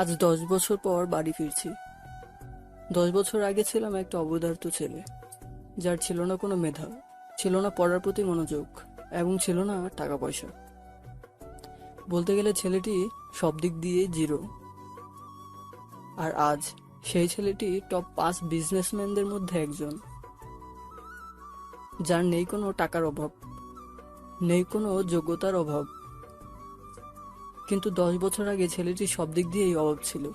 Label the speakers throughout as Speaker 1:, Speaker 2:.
Speaker 1: আজ 10 বছর পর বাড়ি ফিরছি। 10 বছর আগে ছিলাম একটা অবধার্ত ছেলে, যার ছিল না কোনো মেধা, ছিল না পড়ার প্রতি মনোযোগ, এবং ছিল না টাকা পয়সা। বলতে গেলে ছেলেটি সব দিক দিয়ে জিরো। আর আজ সেই ছেলেটি টপ 5 বিজনেসম্যানদের মধ্যে একজন, যার নেই কোনো টাকার অভাব, নেই কোনো যোগ্যতার অভাব। কিন্তু 10 বছর আগে ছেলেটির সব দিক দিয়েই অভাব ছিল।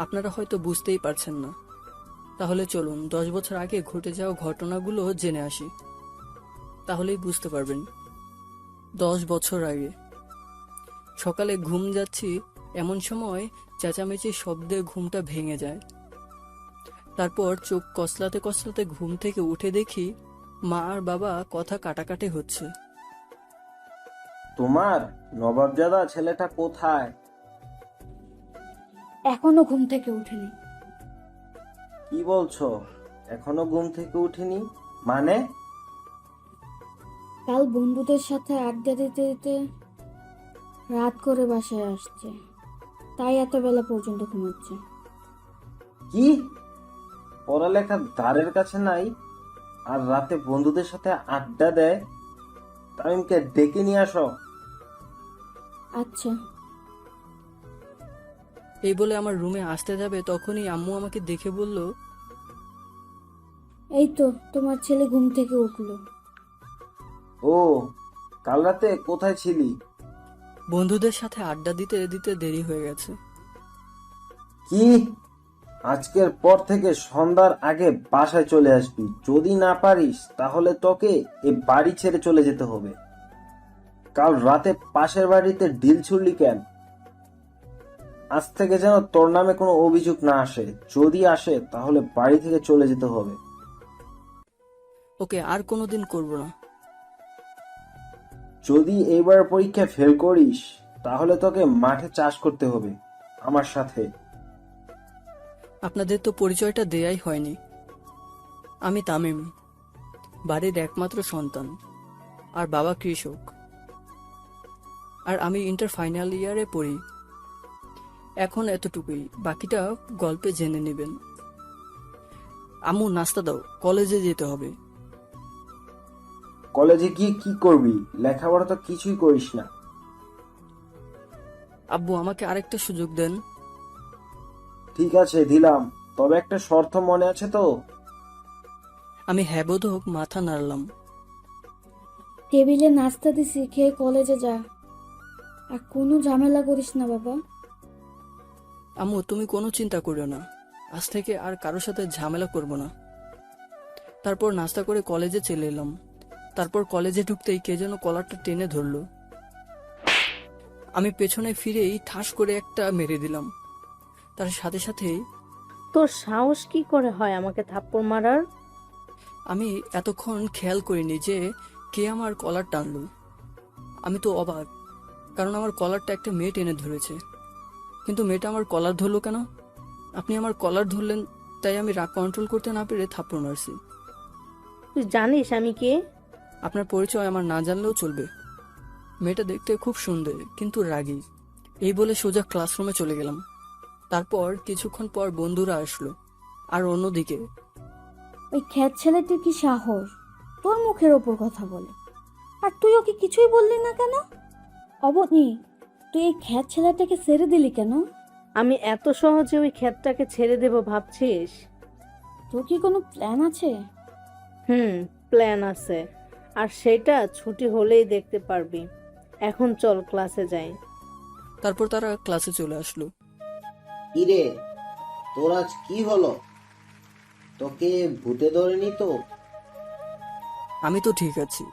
Speaker 1: আপনারা হয়তো বুঝতেই পারছেন না। তাহলে চলুন 10 বছর আগে ঘটে যাওয়া ঘটনাগুলো জেনে আসি, তাহলেই বুঝতে পারবেন। 10 বছর আগে সকালে ঘুম যাচ্ছি, এমন সময় চেঁচামেচির শব্দে ঘুমটা ভেঙে যায়। তারপর চোখ কসলাতে কসলাতে ঘুম থেকে উঠে দেখি মা আর বাবা কথা কাটাকাটি হচ্ছে।
Speaker 2: তোমার নবাবজাদা ছেলেটা কোথায়?
Speaker 3: এখনো ঘুম থেকে উঠিনি।
Speaker 2: কি বলছো? এখনো ঘুম থেকে উঠিনি মানে?
Speaker 3: কাল বন্ধুদের সাথে আড্ডা দিতে দিতে রাত করে বাসায় আসছে, তাই এত বেলা পর্যন্ত ঘুমাচ্ছে।
Speaker 2: কি পড়ালেখা দ্বারের কাছে নাই আর রাতে বন্ধুদের সাথে আড্ডা দেয়? তামিমকে ডেকে নিয়ে আসো।
Speaker 3: আচ্ছা।
Speaker 1: এই বলে আমার রুমে আসতে যাবে, তখনই আম্মু আমাকে দেখে বলল,
Speaker 3: এই তো তোমার ছেলে ঘুম থেকে উঠলো।
Speaker 2: ও, কাল রাতে কোথায় ছিলি?
Speaker 1: বন্ধুদের সাথে আড্ডা দিতে দিতে দেরি হয়ে গেছে।
Speaker 2: কি, আজকের পর থেকে সন্ধ্যার আগে বাসায় চলে আসবি। যদি না পারিস তাহলে তোকে এই বাড়ি ছেড়ে চলে যেতে হবে। কাল রাতে পাশের বাড়িতে ডিল ছুড়লি কেন? আজ থেকে যেন তোর নামে কোনো অভিযোগ না আসে। যদি আসে তাহলে বাড়ি থেকে চলে যেতে হবে।
Speaker 1: ওকে, আর কোনোদিন করব না।
Speaker 2: যদি এইবার পরীক্ষায় ফেল করিস তাহলে তোকে মাঠে চাষ করতে হবে আমার সাথে।
Speaker 1: আপনাদের তো পরিচয়টা দেয়াই হয়নি। আমি তামিম, বাড়ির একমাত্র সন্তান, আর বাবা কৃষক। আর আমি ইন্টার ফাইনাল ইয়ারে পড়ি। এখন এতটুকুই, বাকিটা গল্পে জেনে নেবেন। আম্মু, নাস্তা দাও, কলেজে যেতে হবে।
Speaker 2: কলেজে গিয়ে কি করবি? লেখাপড়া তো কিছুই করিস না।
Speaker 1: আব্বু, আমাকে আরেকটা সুযোগ দেন।
Speaker 2: ঠিক আছে, দিলাম, তবে একটা শর্ত মনে আছে তো?
Speaker 1: আমি হ্যাবোধক মাথা নাড়লাম।
Speaker 3: টেবিলে নাস্তা দিছি, খেয়ে কলেজে যা, আর কোনো ঝামেলা করিস না বাবা।
Speaker 1: আম্মু, তুমি কোনো চিন্তা করিও না, আজ থেকে আর কারোর সাথে ঝামেলা করব না। তারপর নাস্তা করে কলেজে চলে এলাম। তারপর কলেজে ঢুকতেই কে যেন কলারটা টেনে ধরলো। আমি পেছনে ফিরেই ঠাস করে একটা মেরে দিলাম। তার সাথে সাথেই
Speaker 4: তোর সাহস কি করে হয় আমাকে থাপ্পড় মারার?
Speaker 1: আমি এতক্ষণ খেয়াল করিনি যে কে আমার কলার টানলো। আমি তো অবাক, কারণ আমার কলারটা একটা মেয়ে টেনে ধরেছে। কিন্তু মেয়েটা আমার কলার ধরলো কেন? আপনি আমার কলার ধরলেন, তাই আমি রাগ কন্ট্রোল করতে না পেরে থাপ্পড় মারছি।
Speaker 4: তুই জানিস আমি কে?
Speaker 1: আপনার পরিচয় আমার না জানলেও চলবে। মেয়েটা দেখতে খুব সুন্দর, কিন্তু রাগী। এই বলে সোজা ক্লাসরুমে চলে গেলাম। তারপর কিছুক্ষণ পর বন্ধুরা আসলো। আর অন্যদিকে
Speaker 3: ওই খ্যাত ছেলেটির কি সাহস তোর মুখের ওপর কথা বলে, আর তুই ওকে কিছুই বললি না কেন? অবনি, তুই এই খ্যাত ছেলেটাকে ছেড়ে দিলি কেন?
Speaker 4: আমি এত সহজে ওই ক্ষেতটাকে ছেড়ে দেব ভাবছিস?
Speaker 3: তোর কি কোনো প্ল্যান আছে?
Speaker 4: প্ল্যান আছে, আর সেটা ছুটি হলেই দেখতে পারবি। এখন চল ক্লাসে যাই।
Speaker 1: তারপর তারা ক্লাসে চলে আসলো।
Speaker 2: কিরে, তোর আজ কি হলো? তোকে ভূতে ধরেনি তো?
Speaker 1: আমি তো ঠিক আছি,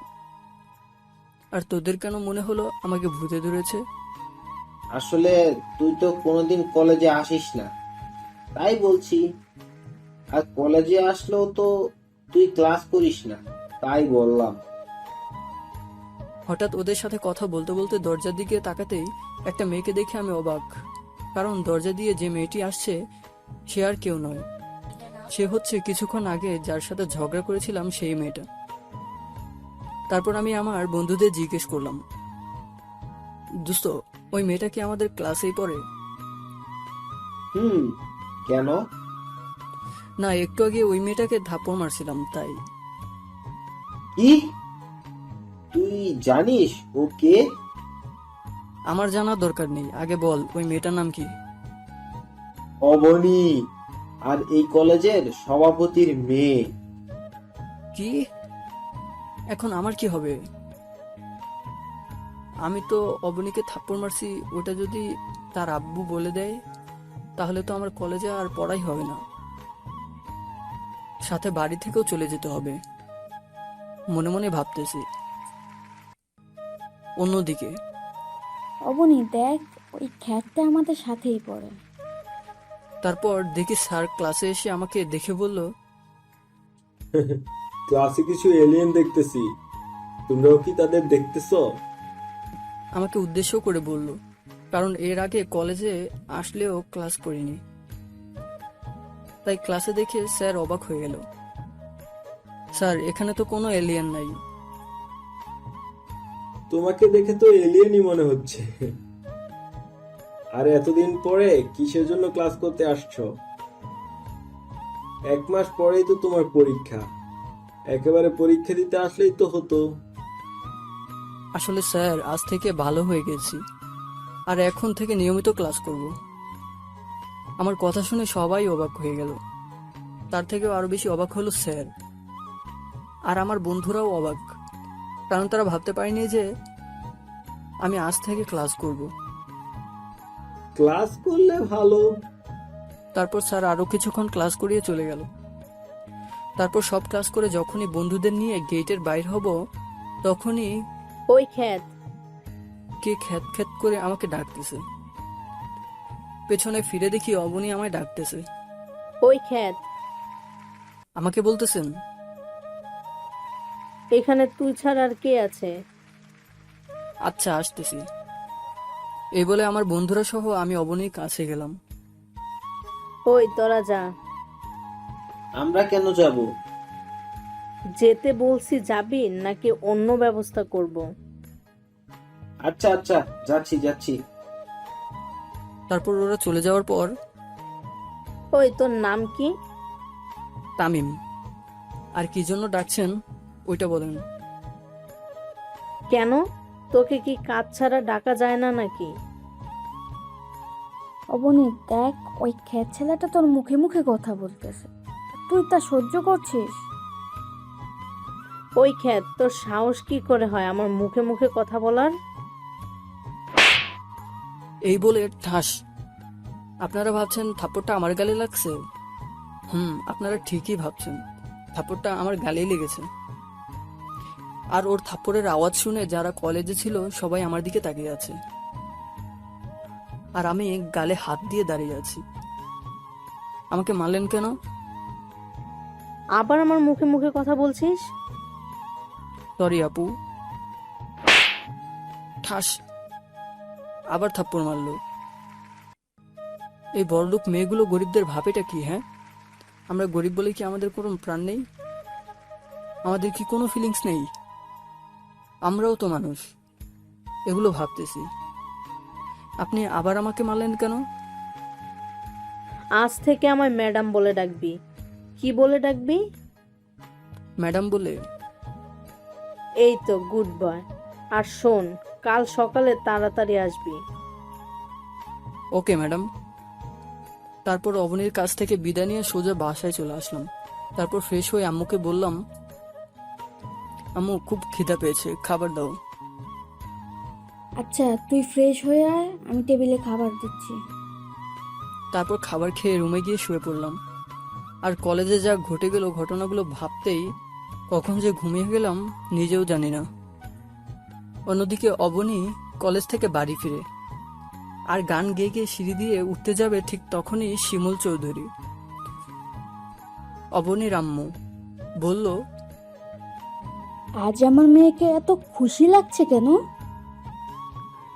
Speaker 1: আর তোদের কেন মনে হলো আমাকে ভূতে ধরেছে?
Speaker 2: আসলে তুই তো কোনোদিন কলেজে আসিস না, তাই বলছি। আর কলেজে আসলেও তো তুই ক্লাস করিস না, তাই বললাম।
Speaker 1: হঠাৎ ওদের সাথে কথা বলতে বলতে দরজার দিকে তাকাতেই একটা মেয়েকে দেখে আমি অবাক। কারণ দরজা দিয়ে যে মেয়েটি আসছে সে আর কেউ নয়, সে হচ্ছে কিছুক্ষণ আগে যার সাথে ঝগড়া করেছিলাম সেই মেয়েটা। তারপর আমি আমার বন্ধুদের জিজ্ঞেস করলাম, দোস্ত, ওই মেয়েটা কি আমাদের ক্লাসেই পড়ে?
Speaker 2: হুম, কেন?
Speaker 1: না, একটু আগে ওই মেয়েটাকে থাপ্পড় মারছিলাম তাই।
Speaker 2: কি? তুই জানিস ও কে?
Speaker 1: আমার জানার দরকার নেই, আগে বল ওই মেয়েটার নাম কি?
Speaker 2: অবনী, আর এই কলেজের সভাপতির মেয়ে।
Speaker 1: কি? এখন আমার কি হবে? আমি তো অবনীকে থাপ্পড় মারছি, ওটা যদি তার আব্বু বলে দেয় তাহলে তো আমার কলেজে আর পড়াই হবে না, সাথে বাড়ি থেকেও চলে যেতে হবে। মনে মনে ভাবতেছি। অন্যদিকে
Speaker 3: অবনী দেখ, ওই খ্যাতটা আমাদের সাথেই পড়ে।
Speaker 1: তারপর দেখি স্যার ক্লাসে এসে আমাকে দেখে বলল,
Speaker 5: ক্লাসে কিছু এলিয়েন দেখতেছি, তোমরাও কি তাদের দেখতেছো?
Speaker 1: আমাকে উদ্দেশ্য করে বলল, কারণ এর আগে কলেজে আসলেও ক্লাস করিনি, তাই ক্লাসে দেখে স্যার অবাক হয়ে গেল। স্যার, এখানে তো কোনো এলিয়েন নাই।
Speaker 5: তোমাকে দেখে তো এলিয়েনই মনে হচ্ছে। আর এতদিন পরে কিসের জন্য ক্লাস করতে আসছো? 1 মাস পরেই তো তোমার পরীক্ষা, একেবারে পরীক্ষা দিতে আসলেই তো হতো।
Speaker 1: আসলে স্যার, আজ থেকে ভালো হয়ে গেছি, আর এখন থেকে নিয়মিত ক্লাস করব। আমার কথা শুনে সবাই অবাক হয়ে গেল, তার থেকেও আরো বেশি অবাক হলো স্যার। আর আমার বন্ধুরাও অবাক, কারণ তারা ভাবতে পারেনি যে আমি আজ থেকে ক্লাস করব।
Speaker 5: ক্লাস করলে ভালো।
Speaker 1: তারপর স্যার আরো কিছুক্ষণ ক্লাস করিয়ে চলে গেল। তারপর সব ক্লাস করে যখনই বন্ধুদের নিয়ে গেটের বাইর হব, তখনই
Speaker 4: ওই খ্যাত,
Speaker 1: কে খ্যাত খ্যাত করে আমাকে ডাকতেছে। পেছনে ফিরে দেখি অবনী আমায় ডাকতেছে।
Speaker 4: ওই খ্যাত,
Speaker 1: আমাকে বলতেছেন,
Speaker 4: এখানে তুই ছাড়া আর কে আছে?
Speaker 1: আচ্ছা আসতেছি। এই বলে আমার বন্ধুরা সহ আমি অবনীর কাছে গেলাম।
Speaker 4: ওই তোরা যা।
Speaker 2: আমরা কেন যাব?
Speaker 4: যেতে বলছি, যাবি নাকি অন্য ব্যবস্থা করব?
Speaker 2: আচ্ছা আচ্ছা, যাচ্ছি যাচ্ছি।
Speaker 1: তারপর ওরা চলে যাওয়ার পর,
Speaker 4: ওই তোর নাম কি?
Speaker 1: তামিম। আর কি জন্য ডাকছেন ওইটা বলেন।
Speaker 4: কেন, তোকে কি কাজ ছাড়া ডাকা যায় না নাকি?
Speaker 3: অবনী দেখ, ওই খ্যাত ছেলেটা তোর মুখে মুখে কথা বলতেছে, আর তুই তা সহ্য করছিস?
Speaker 4: ওই খ্যাত, তোর সাহস কি করে হয় আমার মুখে মুখে কথা বলার?
Speaker 1: এই বলে ঠাস। আপনারা ভাবছেন থাপ্পড়টা আমার গালে লাগছে? আপনারা ঠিকই ভাবছেন, থাপ্পড়টা আমার গালেই লেগেছে। আর ওর থাপ্পড়ের আওয়াজ শুনে যারা কলেজে ছিল সবাই আমার দিকে তাকিয়ে আছে, আর আমি গালে হাত দিয়ে দাঁড়িয়ে আছি। আমাকে মারলেন কেন?
Speaker 4: আবার আমার মুখে মুখে কথা বলছিস?
Speaker 1: সরি আপু। ঠাস। আবার থাপ্পড় মারলো। এই বড়লোক মেয়েগুলো গরিবদের ভাবেটা কি? হ্যাঁ, আমরা গরিব বলে কি আমাদের কোনো প্রাণ নেই? আমাদের কি কোনো ফিলিংস নেই? আমরাও তো মানুষ, এগুলো ভাবতেছি। আপনি আবার আমাকে মারলেন কেন?
Speaker 4: আজ থেকে আমায় ম্যাডাম বলে ডাকবি। কি বলে ডাকবি?
Speaker 1: ম্যাডাম বলে?
Speaker 4: এই তো, গুড বয়। আর শোন, কাল সকালে তাড়াতাড়ি আসবি।
Speaker 1: Okay madam. তারপর অবনীর কাছ থেকে বিদায় নিয়ে সোজা বাসায় চলে আসলাম। তারপর ফ্রেশ হয়ে আম্মুকে বললাম, আম্মু খুব খিদা পেয়েছে, খাবার দাও।
Speaker 3: আচ্ছা, তুই ফ্রেশ হয়ে আয়, আমি টেবিলে খাবার দিচ্ছি।
Speaker 1: তারপর খাবার খেয়ে রুমে গিয়ে শুয়ে পড়লাম। আর কলেজে যা ঘটে গেল ঘটনাগুলো ভাবতেই কখন যে ঘুমিয়ে গেলাম নিজেও জানি না। অন্যদিকে অবনী কলেজ থেকে বাড়ি ফিরে আর গান গেয়ে গিয়ে সিঁড়ি দিয়ে উঠতে যাবে, ঠিক তখনই শিমুল চৌধুরী, অবনীর আম্মু, বলল,
Speaker 3: আজ আমার মেয়েকে এত খুশি লাগছে কেন?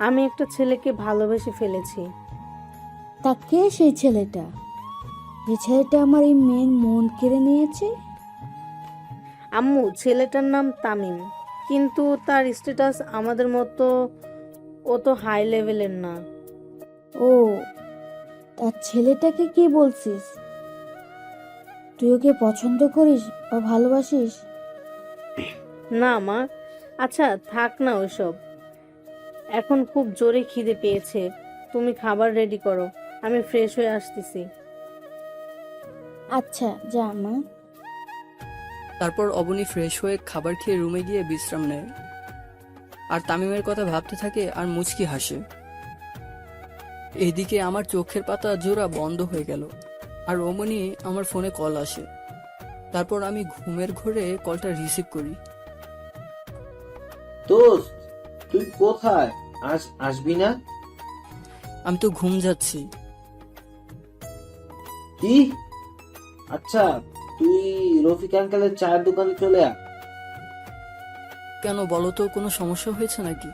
Speaker 4: আমি একটা ছেলেকে ভালোবেসে ফেলেছি।
Speaker 3: তা কে সেই ছেলেটা, যে ছেলেটা আমার এই মেয়ের মন কেড়ে নিয়েছে?
Speaker 4: আম্মু, ছেলেটার নাম তামিম, কিন্তু তার স্ট্যাটাস আমাদের মতো, ও তো হাই লেভেলের না।
Speaker 3: ও, তা তা ছেলেটাকে কি বলছিস? তুই ওকে পছন্দ করিস বা ভালোবাসিস?
Speaker 4: না মা, আচ্ছা থাক না ওইসব। এখন খুব জোরে খিদে পেয়েছে, তুমি খাবার রেডি করো, আমি ফ্রেশ হয়ে আসতেছি।
Speaker 3: আচ্ছা যা মা।
Speaker 1: তারপর অবনী ফ্রেশ হয়ে খাবার খেয়ে রুমে গিয়ে বিশ্রাম নেয় আর তামিমের কথা ভাবতে থাকে আর মুচকি হাসে। এদিকে আমার চোখের পাতা জোড়া বন্ধ হয়ে গেল আর অমনি আমার ফোনে কল আসে। তারপর আমি ঘুমের ঘোরে কলটা রিসিভ করি।
Speaker 2: দোস্ত, তুই কোথায়? আজ আসবি না?
Speaker 1: আমি তো ঘুম যাচ্ছি।
Speaker 2: কি? আচ্ছা, তুই রফিক আঙ্কেলের চায়ের দোকানে চলে আয়।
Speaker 1: কেন বলো তো, কোনো সমস্যা হয়েছে নাকি?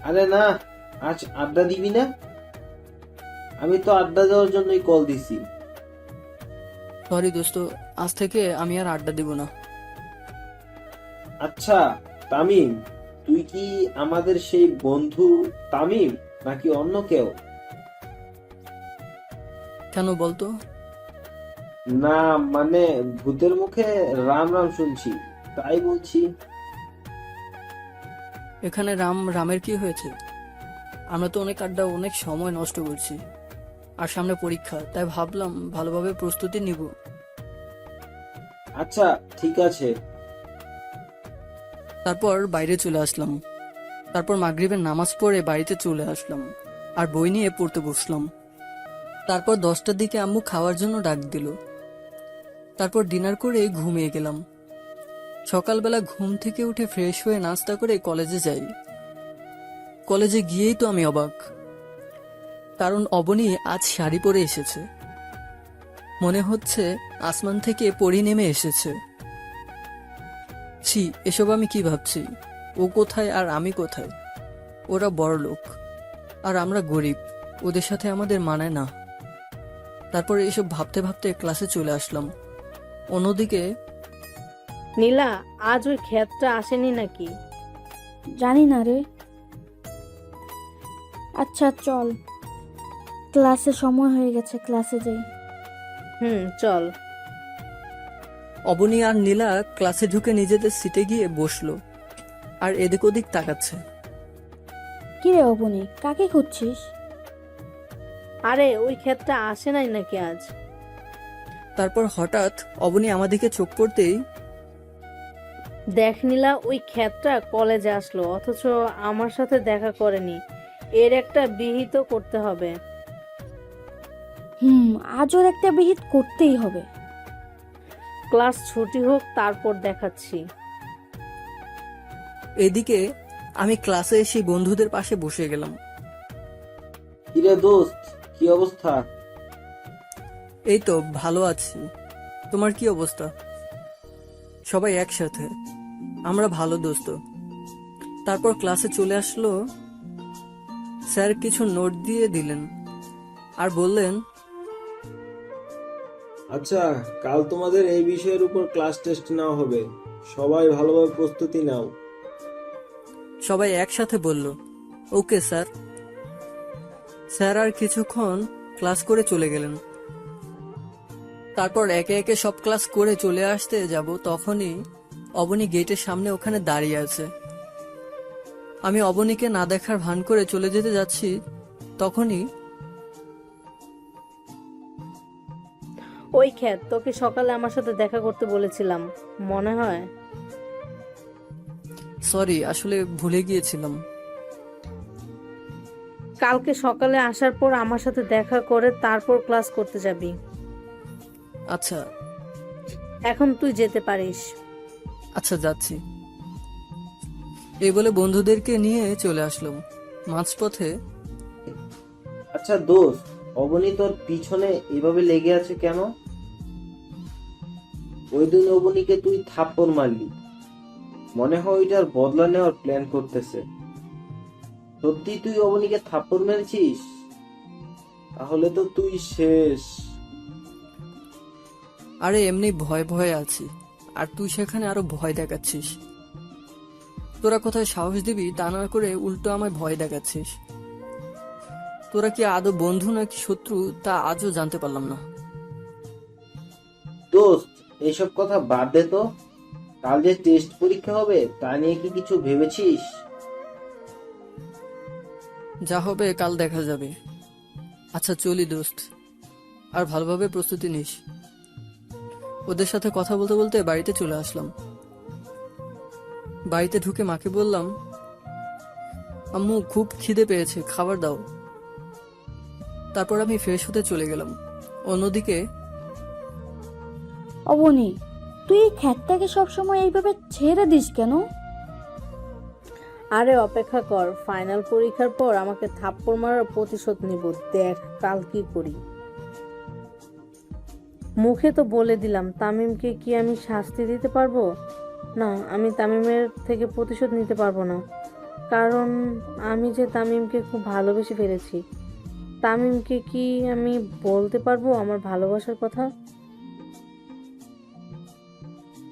Speaker 2: আরে না, আজ আড্ডা দিবি না? আমি তো আড্ডা দেওয়ার জন্যই কল দিছি।
Speaker 1: সরি দোস্ত, আজ থেকে আমি আর আড্ডা দিব না।
Speaker 2: আচ্ছা তামিম, তুই কি আমাদের সেই বন্ধু তামিম নাকি অন্য কেউ?
Speaker 1: কেন বলতো?
Speaker 2: না মানে ভূতের মুখে রাম রাম শুনছি, তাই বলছি।
Speaker 1: এখানে রামের কি হয়েছে? আমরা তো অনেক আড্ডা, অনেক সময় নষ্ট করছি, আর সামনে পরীক্ষা, তাই ভাবলাম ভালোভাবে প্রস্তুতি নিব।
Speaker 2: আচ্ছা ঠিক আছে।
Speaker 1: তারপর বাইরে চলে আসলাম। তারপর মাগরিবের নামাজ পড়ে বাড়িতে চলে আসলাম আর বই নিয়ে পড়তে বসলাম। তারপর 10টার দিকে আম্মু খাওয়ার জন্য ডাক দিল। তারপর ডিনার করে ঘুমিয়ে গেলাম। সকালবেলা ঘুম থেকে উঠে ফ্রেশ হয়ে নাস্তা করে কলেজে যাই। কলেজে গিয়েই তো আমি অবাক, কারণ অবনী আজ শাড়ি পরে এসেছে। মনে হচ্ছে আসমান থেকে পরি নেমে এসেছে। ছি, এসব আমি কি ভাবছি? ও কোথায় আর আমি কোথায়? ওরা বড় লোক আর আমরা গরিব, ওদের সাথে আমাদের মানায় না। তারপর এসব ভাবতে ভাবতে ক্লাসে চলে আসলাম। অন্যদিকে
Speaker 4: নীলা, আজ ওই ক্ষেতটা আসেনি নাকি?
Speaker 3: জানি না রে। আচ্ছা চল, ক্লাসে সময় হয়ে গেছে, ক্লাসে যাই।
Speaker 4: চল।
Speaker 1: অবনী আর নীলা ক্লাসে ঢুকে নিজেদের সিটে গিয়ে বসলো আর এদিক ওদিক তাকাচ্ছে।
Speaker 3: কি রে অবনী, কাকে খুঁজছিস?
Speaker 4: আরে ওই ক্ষেতটা আসে নাই নাকি আজ?
Speaker 1: তারপর হঠাৎ অবনী আমাদিকে চোখ পড়তেই
Speaker 4: দেখ নীলা, ওই ক্ষেতটা কলেজে আসলো অথচ আমার সাথে দেখা করেনি। এর একটা বিহিত করতে হবে।
Speaker 3: আজ ওর একটা বিহিত করতেই হবে।
Speaker 4: ক্লাস ছুটি হোক, তারপর দেখাচ্ছি।
Speaker 1: এদিকে আমি ক্লাসে এসে বন্ধুদের পাশে বসে গেলাম।
Speaker 2: কিরে দোস্ত, কি অবস্থা?
Speaker 1: এই তো ভালো আছি, তোমার কি অবস্থা? সবাই একসাথে, আমরা ভালো দোস্ত। তারপর ক্লাসে চলে আসলো। স্যার কিছু নোট দিয়ে দিলেন আর বললেন,
Speaker 5: আচ্ছা, কাল তোমাদের এই বিষয়ের উপর ক্লাস টেস্ট নেওয়া হবে, সবাই ভালোভাবে প্রস্তুতি নাও।
Speaker 1: সবাই একসাথে বলল, ওকে স্যার। স্যার আর কিছুক্ষণ ক্লাস করে চলে গেলেন। তারপর একে একে সব ক্লাস করে চলে আসতে যাব, তখনই অবনী গেটের সামনে ওখানে দাঁড়িয়ে আছে। আমি অবনীকে না দেখার ভান করে চলে যেতে যাচ্ছি, তখনই
Speaker 4: ওই ক্ষেত, তোকে সকালে আমার সাথে দেখা করতে বলেছিলাম, মনে হয়?
Speaker 1: সরি, আসলে ভুলে গিয়েছিলাম।
Speaker 4: কালকে সকালে আসার পর আমার সাথে দেখা করে তারপর ক্লাস করতে যাবি।
Speaker 1: আচ্ছা
Speaker 4: এখন তুই যেতে পারিস।
Speaker 1: আচ্ছা, যাচ্ছি। এই বলে বন্ধুদেরকে নিয়ে চলে আসলাম। মাঝপথে
Speaker 2: আচ্ছা দোস্ত, অবনী তোর পিছনে এভাবে লেগে আছে কেন? ওই দিন অবনীকে তুই থাপ্পড় মারলি, মনে হয় ওইটার বদলা নেওয়ার প্ল্যান করতেছে। সত্যি তুই অবনীকে থাপ্পড় মেরেছিস? তাহলে তো তুই শেষ।
Speaker 1: আরে এমনি ভয় ভয়ে আছি, আর তুই সেখানে আরো ভয় দেখাচ্ছিস। তোরা কোথায় সাহস দিবি তা না করে উল্টো আমায় ভয় দেখাচ্ছিস। তোরা কি আদৌ বন্ধু নাকি শত্রু তা আজও জানতে পারলাম না।
Speaker 2: দোস্ত, এইসব কথা বাদ দে তো। কাল যে টেস্ট পরীক্ষা হবে তা নিয়ে কি কিছু ভেবেছিস?
Speaker 1: যা হবে কাল দেখা যাবে। আচ্ছা চলি দোস্ত, আর ভালোভাবে প্রস্তুতি নিস। ওদের সাথে কথা বলতে বলতে বাড়িতে চলে আসলাম। বাড়িতে ঢুকে মাকে বললাম, আম্মু খুব খিদে পেয়েছে, খাবার দাও। তারপর আমি ফ্রেশ হতে চলে গেলাম। অন্যদিকে
Speaker 3: অবনী, তুই এই খ্যাতটাকে সবসময় এইভাবে ছেড়ে দিস কেন?
Speaker 4: আরে অপেক্ষা কর, ফাইনাল পরীক্ষার পর আমাকে থাপ্পড় মারার প্রতিশোধ নিব। দেখ কাল কি করি। মুখে তো বলে দিলাম, তামিমকে কি আমি শাস্তি দিতে পারবো? না, আমি তামিমের থেকে প্রতিশোধ নিতে পারবো না, কারণ আমি যে তামিমকে খুব ভালোবেসে ফেলেছি। তামিমকে কি আমি বলতে পারবো আমার ভালোবাসার কথা?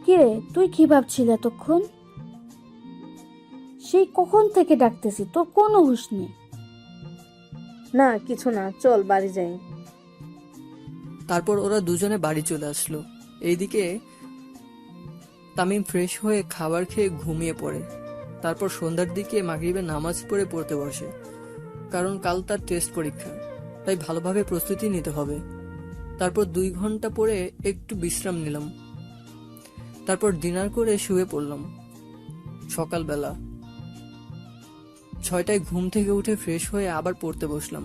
Speaker 3: কিরে, তুই কি ভাবছিলি এতক্ষণ? সেই কখন থেকে ডাকতেছি, তোর কোনো হুঁশ নেই।
Speaker 4: না কিছু না, চল বাড়ি যাই।
Speaker 1: তারপর ওরা দুজনে বাড়ি চলে আসলো। এইদিকে তামিম ফ্রেশ হয়ে খাবার খেয়ে ঘুমিয়ে পড়ে। তারপর সন্ধ্যার দিকে মাগরিবের নামাজ পড়তে বসে, কারণ কাল তার টেস্ট পরীক্ষা, তাই ভালোভাবে প্রস্তুতি নিতে হবে। তারপর 2 ঘন্টা পরে একটু বিশ্রাম নিলাম। তারপর ডিনার করে শুয়ে পড়লাম। সকালবেলা 6টায় ঘুম থেকে উঠে ফ্রেশ হয়ে আবার পড়তে বসলাম।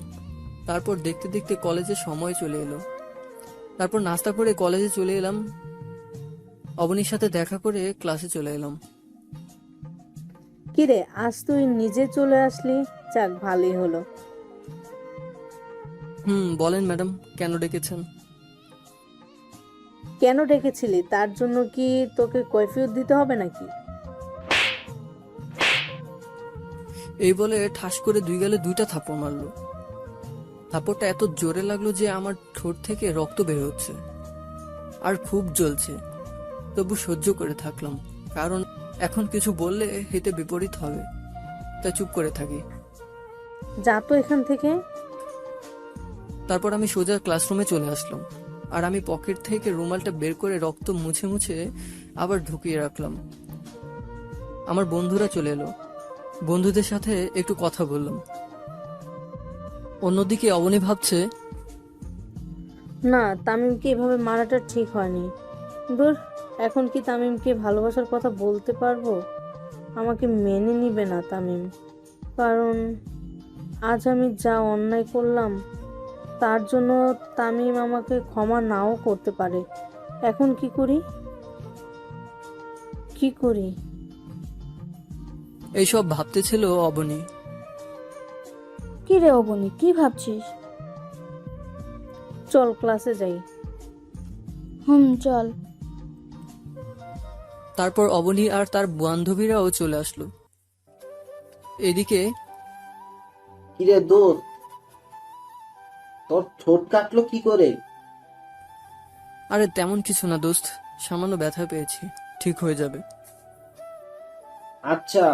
Speaker 1: তারপর দেখতে দেখতে কলেজে সময় চলে এলো। তারপর নাস্তা করে কলেজে চলে এলাম। অবনীর সাথে দেখা করে ক্লাসে চলে এলাম।
Speaker 4: কিরে, আজ তুই নিজে চলে আসলি, যাক ভালোই হলো।
Speaker 1: বলেন ম্যাডাম, কেন ডেকেছেন?
Speaker 4: কেন ডেকেছিলি তার জন্য কি তোকে কৈফিয়ত দিতে হবে নাকি?
Speaker 1: এই বলে ঠাস করে 2 গালে 2টা থাপ্পড় মারলো। থাপ্পড়টা এত জোরে লাগলো যে আমার ঠোঁট থেকে রক্ত বের হচ্ছে আর খুব জ্বলছে। তবু সহ্য করে থাকলাম, কারণ এখন কিছু বললে হিতে বিপরীত হবে, তাই চুপ করে থাকি।
Speaker 4: যা তো এখান থেকে।
Speaker 1: তারপর আমি সোজা ক্লাসরুমে চলে আসলাম, আর আমি পকেট থেকে রুমালটা বের করে রক্ত মুছে মুছে আবার ঢুকিয়ে রাখলাম। আমার বন্ধুরা চলে এলো, বন্ধুদের সাথে একটু কথা বললাম। অন্যদিকে অবনী ভাবছে,
Speaker 4: না, তামিমকে এভাবে মারাটা ঠিক হয়নি। দূর, এখন কি তামিমকে ভালোবাসার কথা বলতে পারবো? আমাকে মেনে নিবে না তামিম, কারণ আজ আমি যা অন্যায় করলাম তার জন্য তামিম আমাকে ক্ষমা নাও করতে পারে। এখন কি করি? কি করি?
Speaker 1: এইসব ভাবতেছিল অবনী।
Speaker 3: কি রে অবনী, কি ভাবছিস?
Speaker 4: চল ক্লাসে যাই।
Speaker 3: চল।
Speaker 1: তারপর অবনী আর তার বান্ধবীরাও চলে আসলো। এদিকে
Speaker 2: কিরে দোস্ত, তোর ঠোঁট কাটলো কি করে?
Speaker 1: আরে তেমন কিছু না দোস্ত, সামান্য ব্যথা পেয়েছি, ঠিক হয়ে যাবে।
Speaker 2: আচ্ছা।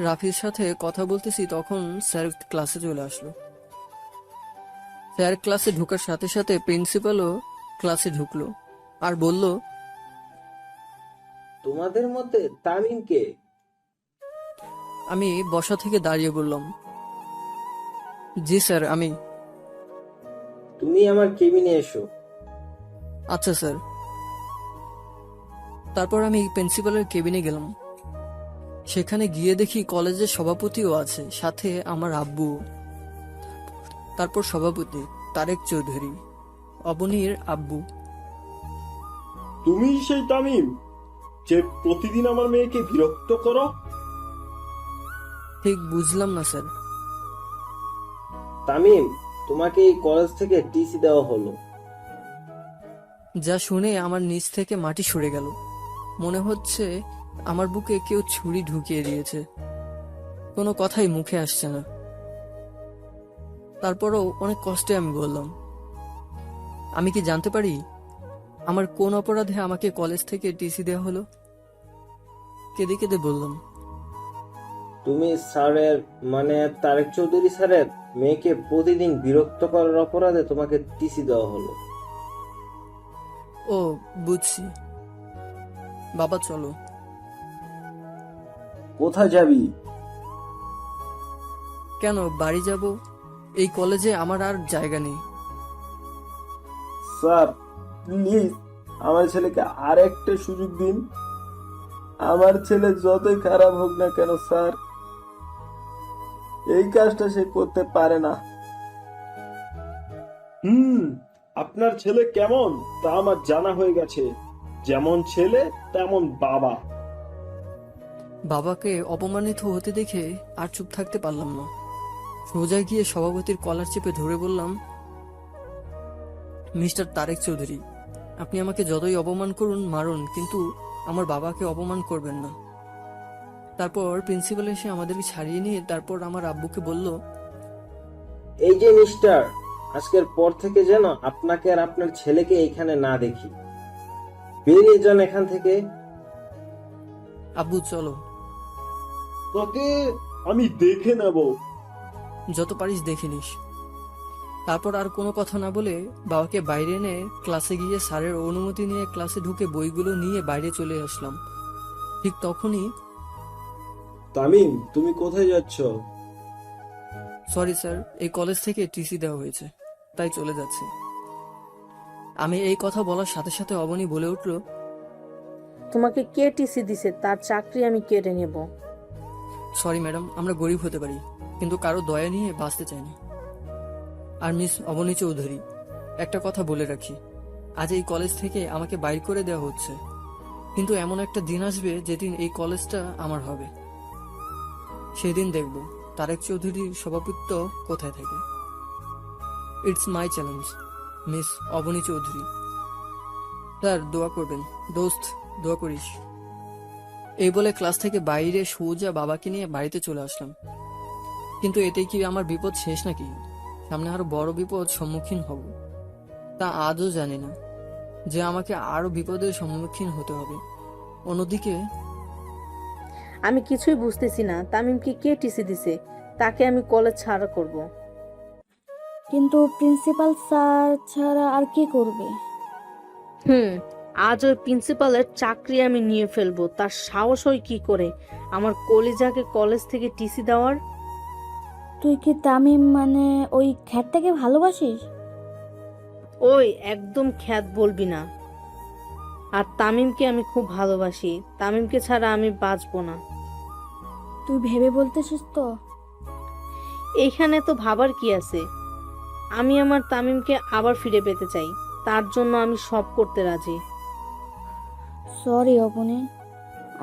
Speaker 1: রাফির সাথে কথা বলতেছি তখন স্যার ক্লাসে চলে আসলো। স্যার ক্লাসে ঢোকার সাথে সাথে প্রিন্সিপালও ক্লাসে ঢুকলো আর বলল,
Speaker 2: তোমাদের মধ্যে তামিম কে?
Speaker 1: আমি বসা থেকে দাঁড়িয়ে বললাম, জি স্যার আমি।
Speaker 2: তুমি আমার কেবিনে এসো।
Speaker 1: আচ্ছা স্যার। তারপর আমি প্রিন্সিপালের কেবিনে গেলাম। সেখানে গিয়ে দেখি কলেজের সভাপতিও আছে, সাথে আমার আব্বু। তারপর সভাপতি তারেক চৌধুরী, অবনীর আব্বু।
Speaker 5: তুমি সেই তামিম যে প্রতিদিন আমার মেয়েকে বিরক্ত করো?
Speaker 1: ঠিক বুঝলাম না স্যার।
Speaker 2: তামিম, তোমাকে এই কলেজ থেকে টিসি দেওয়া হলো।
Speaker 1: যা শুনে আমার নিচ থেকে মাটি সরে গেল। মনে হচ্ছে আমার বুকে কেউ ছুরি ঢুকিয়ে দিয়েছে। কোনো কথাই মুখে আসছে না। তারপরও অনেক কষ্টে আমি বললাম, আমি কি জানতে পারি আমার কোন অপরাধে আমাকে কলেজ থেকে টিসি দেওয়া হলো? কেঁদে কেঁদে বললাম,
Speaker 2: তুমি স্যারের মানে তারেক চৌধুরী স্যারের মেয়েকে প্রতিদিন বিরক্ত করার অপরাধে তোমাকে টিসি দেওয়া হলো।
Speaker 1: ও বুঝছি। বাবা চলো।
Speaker 2: কোথায় যাবি?
Speaker 1: কেন বাড়ি যাব? এই কলেজে আমার আর জায়গা নেই।
Speaker 2: স্যার প্লিজ আমার ছেলেকে আর একটা সুযোগ দিন। আমার ছেলে যতই খারাপ হোক না কেন স্যার, এই কাজটা সে করতে পারে না।
Speaker 5: আপনার ছেলে কেমন তা আমার জানা হয়ে গেছে। যেমন ছেলে তেমন বাবা।
Speaker 1: বাবাকে অপমানিত হতে দেখে আর চুপ থাকতে পারলাম না। সোজা গিয়ে সভাপতির কলার চেপে ধরে বললাম, মিস্টার তারেক চৌধুরী, আপনি আমাকে যতই অপমান করুন মারুন, কিন্তু আমার বাবাকে অপমান করবেন না। তারপর প্রিন্সিপাল এসে আমাদেরকে ছাড়িয়ে নিয়ে তারপর আমার আব্বুকে বলল,
Speaker 2: এই যে মিস্টার, আজকের পর থেকে যেন আপনাকে আর আপনার ছেলেকে এখানে না দেখি। বেরিয়ে যান এখান থেকে।
Speaker 1: আব্বু চলো,
Speaker 5: তোকে আমি দেখে নেব।
Speaker 1: যত পারিস দেখে নিস। তারপর আর কোনো কথা না বলে বাবাকে বাইরে এনে ক্লাসে গিয়ে স্যারের অনুমতি নিয়ে ক্লাসে ঢুকে বইগুলো নিয়ে বাইরে চলে আসলাম। ঠিক তখনই,
Speaker 5: তামিম, তুমি কোথায় যাচ্ছ?
Speaker 1: সরি স্যার, এই কলেজ থেকে টিসি দেওয়া হয়েছে, তাই চলে যাচ্ছি। আমি এই কথা বলার সাথে সাথে অবনী বলে উঠল,
Speaker 4: তোমাকে কে টিসি দিছে? তার চাকরি আমি কেড়ে নেব।
Speaker 1: সরি ম্যাডাম, আমরা গরিব হতে পারি, কিন্তু কারো দয়া নিয়ে বাঁচতে চাই না। আর মিস অবনী চৌধুরী, একটা কথা বলে রাখি, আজ এই কলেজ থেকে আমাকে বাইর করে দেওয়া হচ্ছে, কিন্তু এমন একটা দিন আসবে যেদিন এই কলেজটা আমার হবে। সেদিন দেখব তারেক চৌধুরীর সভাপতিত্ব কোথায় থাকে। It's my challenge, miss Abani Chowdhury. Sir দোয়া করবেন, দোস্ত দোয়া করিস। এই বলে ক্লাস থেকে বাইরে সোজা বাবাকে নিয়ে বাড়িতে চলে আসলাম। কিন্তু এতেই কি আমার বিপদ শেষ নাকি? সামনে আরো বড় বিপদ সম্মুখীন হব, তা আজও জানি না যে আমাকে আরো বিপদের সম্মুখীন হতে হবে। অন্যদিকে
Speaker 4: আমি কিছুই বুঝতেছি না, তামিমকে কে টিসি দিছে? তাকে আমি কলেজ ছাড়া করব।
Speaker 3: কিন্তু প্রিন্সিপাল স্যার ছাড়া আর কে করবে?
Speaker 4: আজ ওই প্রিন্সিপালের চাকরি আমি নিয়ে ফেলবো। তার সাহস হয় কি করে আমার কলিজাকে কলেজ থেকে টিসি দেওয়ার?
Speaker 3: তুই কি তামিম মানে ওই খ্যাটটাকে ভালোবাসিস?
Speaker 4: ওই একদম খ্যাত বলবি না। আর তামিমকে আমি খুব ভালোবাসি। তামিমকে ছাড়া আমি বাঁচবো না।
Speaker 3: তুই ভেবে বলতেছিস তো?
Speaker 4: এইখানে তো ভাবার কি আছে? আমি আমার তামিমকে আবার ফিরে পেতে চাই। তার জন্য আমি সব করতে রাজি।
Speaker 3: সরি অবনী,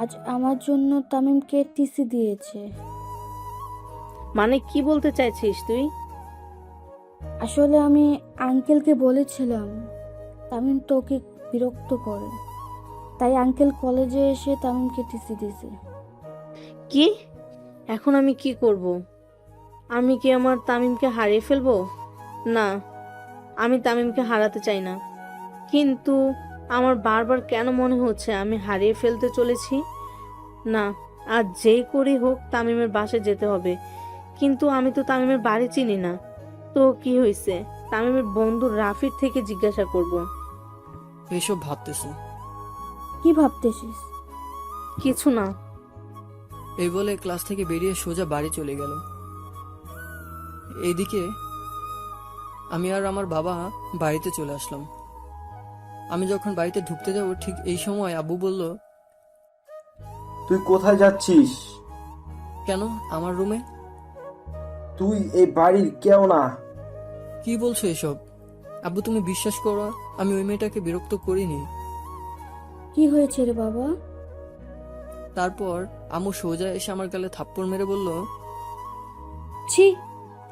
Speaker 3: আজ আমার জন্য তামিমকে টিসি দিয়েছে।
Speaker 4: মানে কি বলতে চাইছিস তুই?
Speaker 3: আসলে আমি আঙ্কেলকে বলেছিলাম তামিম তোকে বিরক্ত করে, তাই আঙ্কেল কলেজে এসে তামিমকে টিসি দিয়েছে।
Speaker 4: কি? এখন আমি কি করব? আমি কি আমার তামিমকে হারিয়ে ফেলবো? না, আমি তামিমকে হারাতে চাই না, কিন্তু আমার বারবার কেন মনে হচ্ছে আমি হারিয়ে ফেলতে চলেছি। না, আজ যেই করেই হোক তামিমের বাসায় যেতে হবে। কিন্তু আমি তো তামিমের বাড়ি চিনি না। তো কি হয়েছে? তামিমের বন্ধু রাফির থেকে জিজ্ঞাসা করব।
Speaker 1: এসব ভাবতেছি।
Speaker 3: কি ভাবতেছিস?
Speaker 4: কিছু না।
Speaker 1: এই বলে ক্লাস থেকে বেরিয়ে সোজা বাড়ি চলে গেল। এইদিকে আমি আর আমার বাবা বাড়িতে চলে আসলাম। আমি যখন বাড়িতে ঢুকতে যাব ঠিক এই সময় আব্বু বলল,
Speaker 2: তুই কোথায় যাচ্ছিস?
Speaker 1: কেন আমার রুমে?
Speaker 2: তুই এই বাড়ির কেউ না।
Speaker 1: কি বলছো এসব? আব্বু তুমি বিশ্বাস করো, আমি ওই মেয়েটাকে বিরক্ত করিনি।
Speaker 3: কি হয়েছে রে বাবা?
Speaker 1: তারপর আম্মু সোজা এসে আমার গালে থাপ্পড় মেরে বলল,
Speaker 3: ছি,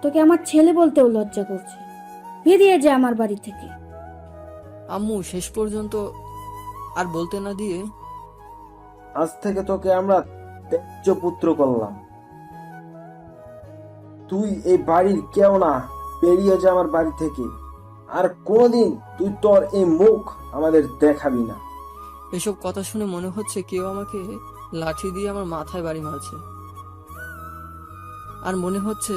Speaker 3: তোকে আমার ছেলে বলতেও লজ্জা করছে। বেরিয়ে যা আমার বাড়ি থেকে।
Speaker 1: আম্মু শেষ পর্যন্ত আর বলতে না দিয়ে,
Speaker 2: আজ থেকে তোকে আমরা ত্যায্য পুত্র করলাম। তুই এই বাড়ির কেউ না, বেরিয়ে যা আমার বাড়ি থেকে। আর কোনোদিন তুই তোর এই মুখ আমাদের দেখাবি না।
Speaker 1: এসব কথা শুনে মনে হচ্ছে কেউ আমাকে লাঠি দিয়ে আমার মাথায় বাড়ি মারছে। আর মনে হচ্ছে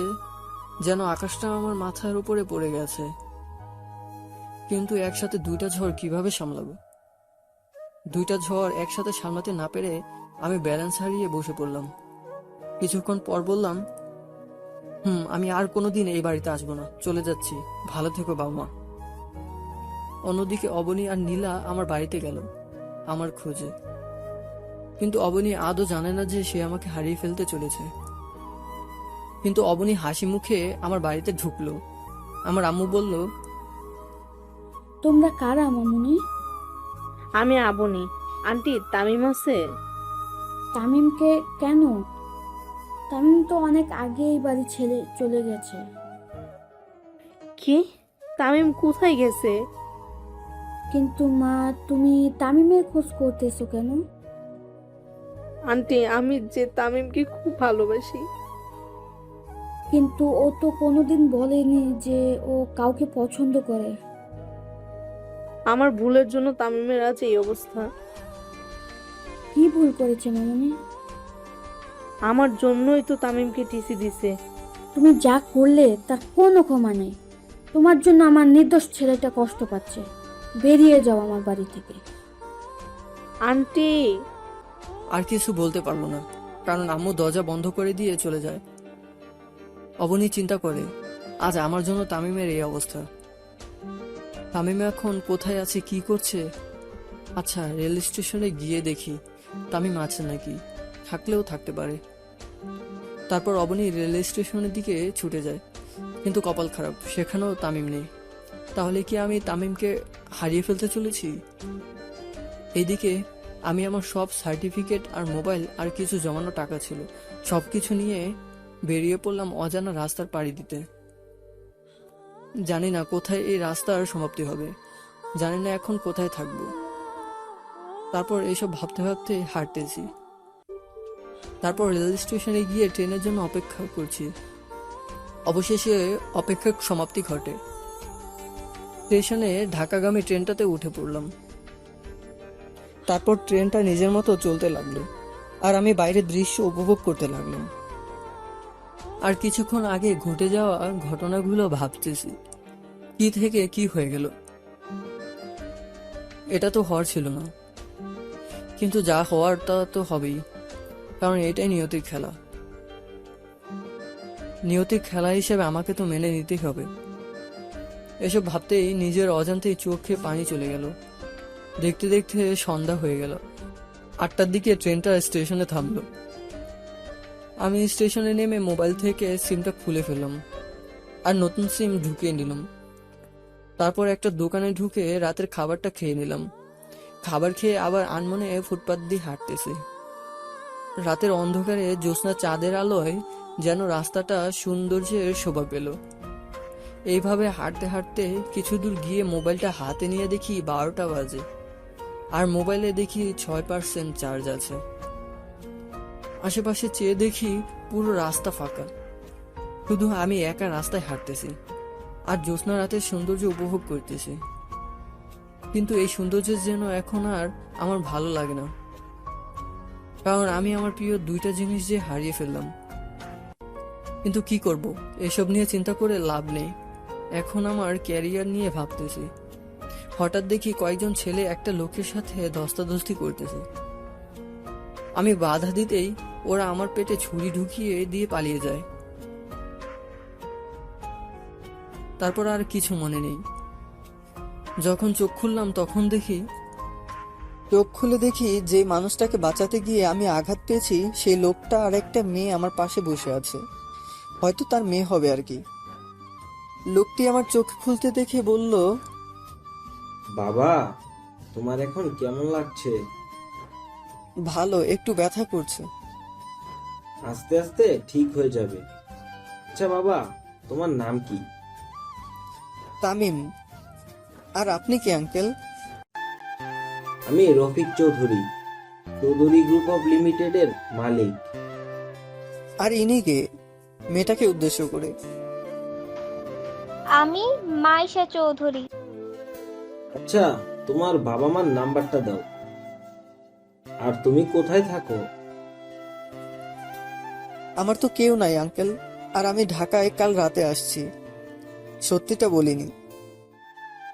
Speaker 1: যেন আকাশটা আমার মাথার উপরে পড়ে গেছে। কিন্তু একসাথে দুইটা ঝড় কিভাবে সামলাবো? দুইটা ঝড় একসাথে সামলাতে না পেরে আমি ব্যালেন্স হারিয়ে বসে পড়লাম। কিছুক্ষণ পর বললাম, আমি আর কোনোদিন এই বাড়িতে আসবো না, চলে যাচ্ছি, ভালো থেকো বাবা মা। অন্যদিকে অবনী আর নীলা আমার বাড়িতে গেল আমার খোঁজে, কিন্তু অবনী আদৌ জানে না যে সে আমাকে হারিয়ে ফেলতে চলেছে। কিন্তু অবনী হাসি মুখে আমার বাড়িতে ঢুকলো। আমার আম্মু বলল,
Speaker 3: তোমরা কারা মামুনি?
Speaker 4: আমি আবনি। আন্টি, তামিম আছে?
Speaker 3: তামিমকে কেন? তামিম তো অনেক আগে এই বাড়ি ছেড়ে চলে গেছে।
Speaker 4: কি? তামিম কোথায় গেছে?
Speaker 3: কিন্তু মা, তুমি তামিমের খোঁজ করতেছো কেন?
Speaker 4: আন্টি, আমি যে তামিমকে খুব ভালোবাসি।
Speaker 3: কিন্তু ও তো কোনোদিন বলেনি যে ও কাউকে পছন্দ করে।
Speaker 4: আমার ভুলের জন্য তামিমের আজ এই অবস্থা।
Speaker 3: কি ভুল করেছে মামুনি?
Speaker 4: আমার জন্যই তো তামিমকে টিসি দিছে।
Speaker 3: তুমি যা করলে তার কোনো ক্ষমা নেই। তোমার জন্য আমার নির্দোষ ছেলেটা কষ্ট পাচ্ছে। বেরিয়ে যাও আমার বাড়ি থেকে।
Speaker 4: আন্টি,
Speaker 1: আর কিছু বলতে পারলো না, কারণ আম্মু দরজা বন্ধ করে দিয়ে চলে যায়। অবনী চিন্তা করে, আজ আমার জন্য তামিমের এই অবস্থা। তামিম এখন কোথায় আছে, কি করছে? আচ্ছা, রেল স্টেশনে গিয়ে দেখি তামিম আছে নাকি, থাকলেও থাকতে পারে। তারপর অবনী রেল স্টেশনের দিকে ছুটে যায়, কিন্তু কপাল খারাপ, সেখানেও তামিম নেই। তাহলে কি আমি তামিমকে হারিয়ে ফেলতে চলেছি? এইদিকে আমি আমার সব সার্টিফিকেট আর মোবাইল আর কিছু জমানো টাকা ছিল সবকিছু নিয়ে বেরিয়ে পড়লাম অজানা রাস্তার পাড়ি দিতে। জানি না কোথায় এই রাস্তার সমাপ্তি হবে, জানি না এখন কোথায় থাকবো। তারপর এইসব ভাবতে ভাবতে হাঁটতেছি। তারপর রেল স্টেশনে গিয়ে ট্রেনের জন্য অপেক্ষা করছি। অবশেষে অপেক্ষার সমাপ্তি ঘটে। স্টেশনে ঢাকাগামী ট্রেনটাতে উঠে পড়লাম। তারপর ট্রেনটা নিজের মতো চলতে লাগলো, আর আমি বাইরের দৃশ্য উপভোগ করতে লাগলাম। আর কিছুক্ষণ আগে ঘটে যাওয়া ঘটনাগুলো ভাবতেছি, কি থেকে কি হয়ে গেল। এটা তো হওয়ার ছিল না, কিন্তু যা হওয়ার তা তো হবেই, কারণ এটাই নিয়তির খেলা। নিয়তির খেলা হিসেবে আমাকে তো মেনে নিতেই হবে। এসব ভাবতেই নিজের অজান্তেই চোখে পানি চলে গেল। দেখতে দেখতে সন্ধ্যা হয়ে গেল। 8টার দিকে ট্রেনটা স্টেশনে থামলো। আমি স্টেশনে নেমে মোবাইল থেকে সিমটা খুলে ফেললাম আর নতুন সিম ঢুকিয়ে নিলাম। তারপর একটা দোকানে ঢুকে রাতের খাবারটা খেয়ে নিলাম। খাবার খেয়ে আবার আনমনে ফুটপাত দিয়ে হাঁটতেছি। রাতের অন্ধকারে জ্যোৎস্না চাঁদের আলোয় যেন রাস্তাটা সৌন্দর্যের শোভা পেল। এইভাবে হাঁটতে হাঁটতে কিছু দূর গিয়ে মোবাইলটা হাতে নিয়ে দেখি 12টা বাজে, আর মোবাইলে দেখি 6% চার্জ আছে। আশেপাশে চেয়ে দেখি পুরো রাস্তা ফাঁকা, শুধু আমি একা রাস্তায় হাঁটতেছি আর জ্যোৎস্না রাতের সৌন্দর্য উপভোগ করতেছি। কিন্তু এই সৌন্দর্য যেন এখন আর আমার ভালো লাগে না, কারণ আমি আমার প্রিয় দুইটা জিনিস যে হারিয়ে ফেললাম। কিন্তু কি করব, এসব নিয়ে চিন্তা করে লাভ নেই। এখন আমার ক্যারিয়ার নিয়ে ভাবতেছি। হঠাৎ দেখি কয়েকজন ছেলে একটা লোকের সাথে ধস্তাধস্তি করতেছে। আমি বাধা দিতেই ওরা আমার পেটে ছুরি ঢুকিয়ে দিয়ে পালিয়ে যায়। তারপর আর কিছু মনে নেই। যখন চোখ খুললাম তখন চোখ খুলে দেখি যে মানুষটাকে বাঁচাতে গিয়ে আমি আঘাত পেয়েছি, সেই লোকটা আর একটা মেয়ে আমার পাশে বসে আছে। হয়তো তার মেয়ে হবে আর কি। লোকটি আমার চোখ খুলতে দেখে বলল,
Speaker 2: বাবা, তোমার এখন কেমন লাগছে?
Speaker 1: ভালো, একটু ব্যথা করছে।
Speaker 2: আস্তে আস্তে ঠিক হয়ে যাবে। আচ্ছা বাবা, তোমার নাম কি?
Speaker 1: তামিম। আর আপনি কি আঙ্কেল?
Speaker 2: আমি রফিক চৌধুরী, চৌধুরী গ্রুপ অফ লিমিটেডের মালিক।
Speaker 1: আর ইনি কে? মেয়েটাকে উদ্দেশ্য করে।
Speaker 6: আমি মাইশা চৌধুরী।
Speaker 2: আচ্ছা, তোমার বাবা মার নাম্বারটা দাও। আর তুমি কোথায় থাকো?
Speaker 1: আমার তো কেউ নাই আঙ্কেল, আর আমি ঢাকায় কাল রাতে আসছি। সত্যিটা বলিনি।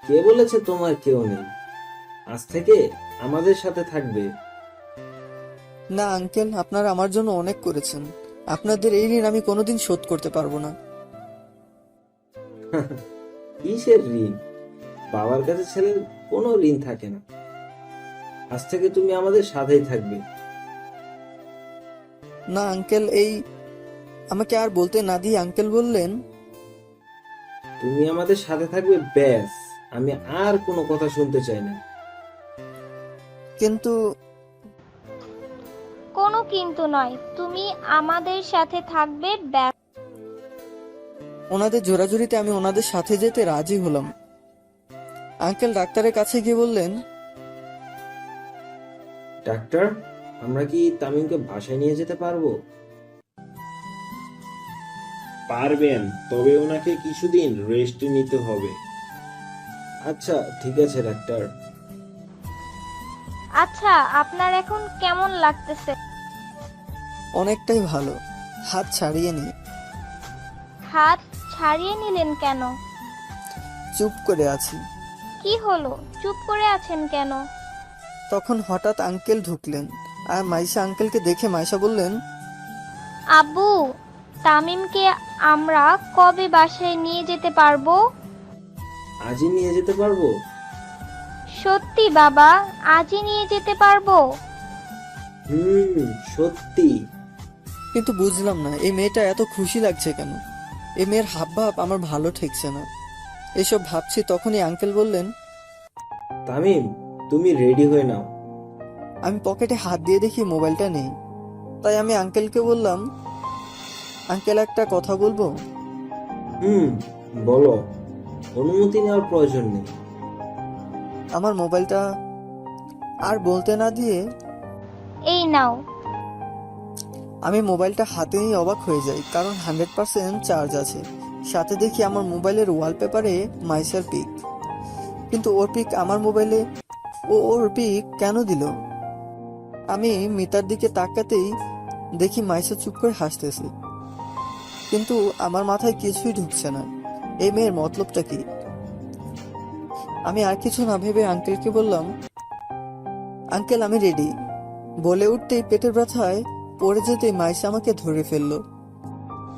Speaker 2: কে বলেছে তোমার কেউ নেই? আজ থেকে আমাদের সাথে থাকবে।
Speaker 1: না আঙ্কেল, আপনারা আমার জন্য অনেক করেছেন। আপনাদের এই ঋণ আমি কোনোদিন শোধ করতে পারবো না।
Speaker 2: কিসের ঋণ? বাবার কাছে ছেলের কোনো ঋণ থাকে না। আজ থেকে তুমি আমাদের সাথেই থাকবে।
Speaker 1: না আঙ্কেল, এই আমাকে আর বলতে না দিয়ে আঙ্কেল বললেন,
Speaker 2: তুমি আমাদের সাথে থাকবে, ব্যাস। আমি আর কোনো কথা শুনতে চাই না।
Speaker 1: কিন্তু
Speaker 6: কোনো কিন্তু নয়, তুমি আমাদের সাথে থাকবে ব্যাস।
Speaker 1: ওনাদের জোরাজুরিতে আমি ওনাদের সাথে যেতে রাজি হলাম। আঙ্কেল ডাক্তারের কাছে গিয়ে বললেন,
Speaker 2: ডাক্তার, আমরা কি তামিমকে বাসায় নিয়ে যেতে পারবো?
Speaker 5: পারবেন, তবে ওনাকে কিছুদিন রেস্ট নিতে হবে।
Speaker 2: আচ্ছা ঠিক আছে ডাক্তার।
Speaker 6: আচ্ছা, আপনার এখন কেমন লাগতেছে?
Speaker 1: অনেকটাই ভালো। হাত ছাড়িয়ে নিয়ে
Speaker 6: হাত ছাড়িয়ে নিলেন কেন?
Speaker 1: চুপ করে আছি।
Speaker 6: কি হলো, চুপ করে আছেন কেন?
Speaker 1: তখন হঠাৎ আঙ্কেল ঢুকলেন, আর মাইশা আঙ্কেলকে দেখে মাইশা বললেন,
Speaker 6: আব্বু, তামিমকে আমরা কবে বাসায় নিয়ে যেতে পারবো?
Speaker 2: আজই নিয়ে যেতে পারবো?
Speaker 6: সত্যি বাবা, আজই নিয়ে যেতে পারবো?
Speaker 2: সত্যি।
Speaker 1: কিন্তু বুঝলাম না এই মেয়েটা এত খুশি লাগছে কেন। এই মেয়ের হাবভাব আমার ভালো ঠেকছে না। এসব ভাবছি তখনই আঙ্কেল বললেন,
Speaker 2: তামিম, তুমি রেডি হয়ে নাও।
Speaker 1: আমি পকেটে হাত দিয়ে দেখি মোবাইলটা নেই। তাই আমি আঙ্কেলকে বললাম, আঙ্কেল একটা কথা বলবো?
Speaker 2: বলো। অনুমতি নেওয়ার প্রয়োজন নেই।
Speaker 1: আমার মোবাইলটা। আর বলতে না দিয়ে
Speaker 6: এই নাও।
Speaker 1: আমি মোবাইলটা হাতে নিয়ে অবাক হয়ে যাই, কারণ 100% চার্জ আছে। সাথে দেখি আমার মোবাইলের ওয়ালপেপারে মাইশার পিক। কিন্তু ওর পিক আমার মোবাইলে, ওর পিক কেন দিল? আমি মিতার দিকে তাকাতেই দেখি মাইশা চুপ করে হাসতেছে। কিন্তু আমার মাথায় কিছুই ঢুকছে না। এই মেয়ের মতলবটা কি? আমি আর কিছু না ভেবে আঙ্কেলকে বললাম, আঙ্কেল আমি রেডি। বলে উঠতেই পেটের ব্যথায় পড়ে যেতেই মাইশা আমাকে ধরে ফেললো।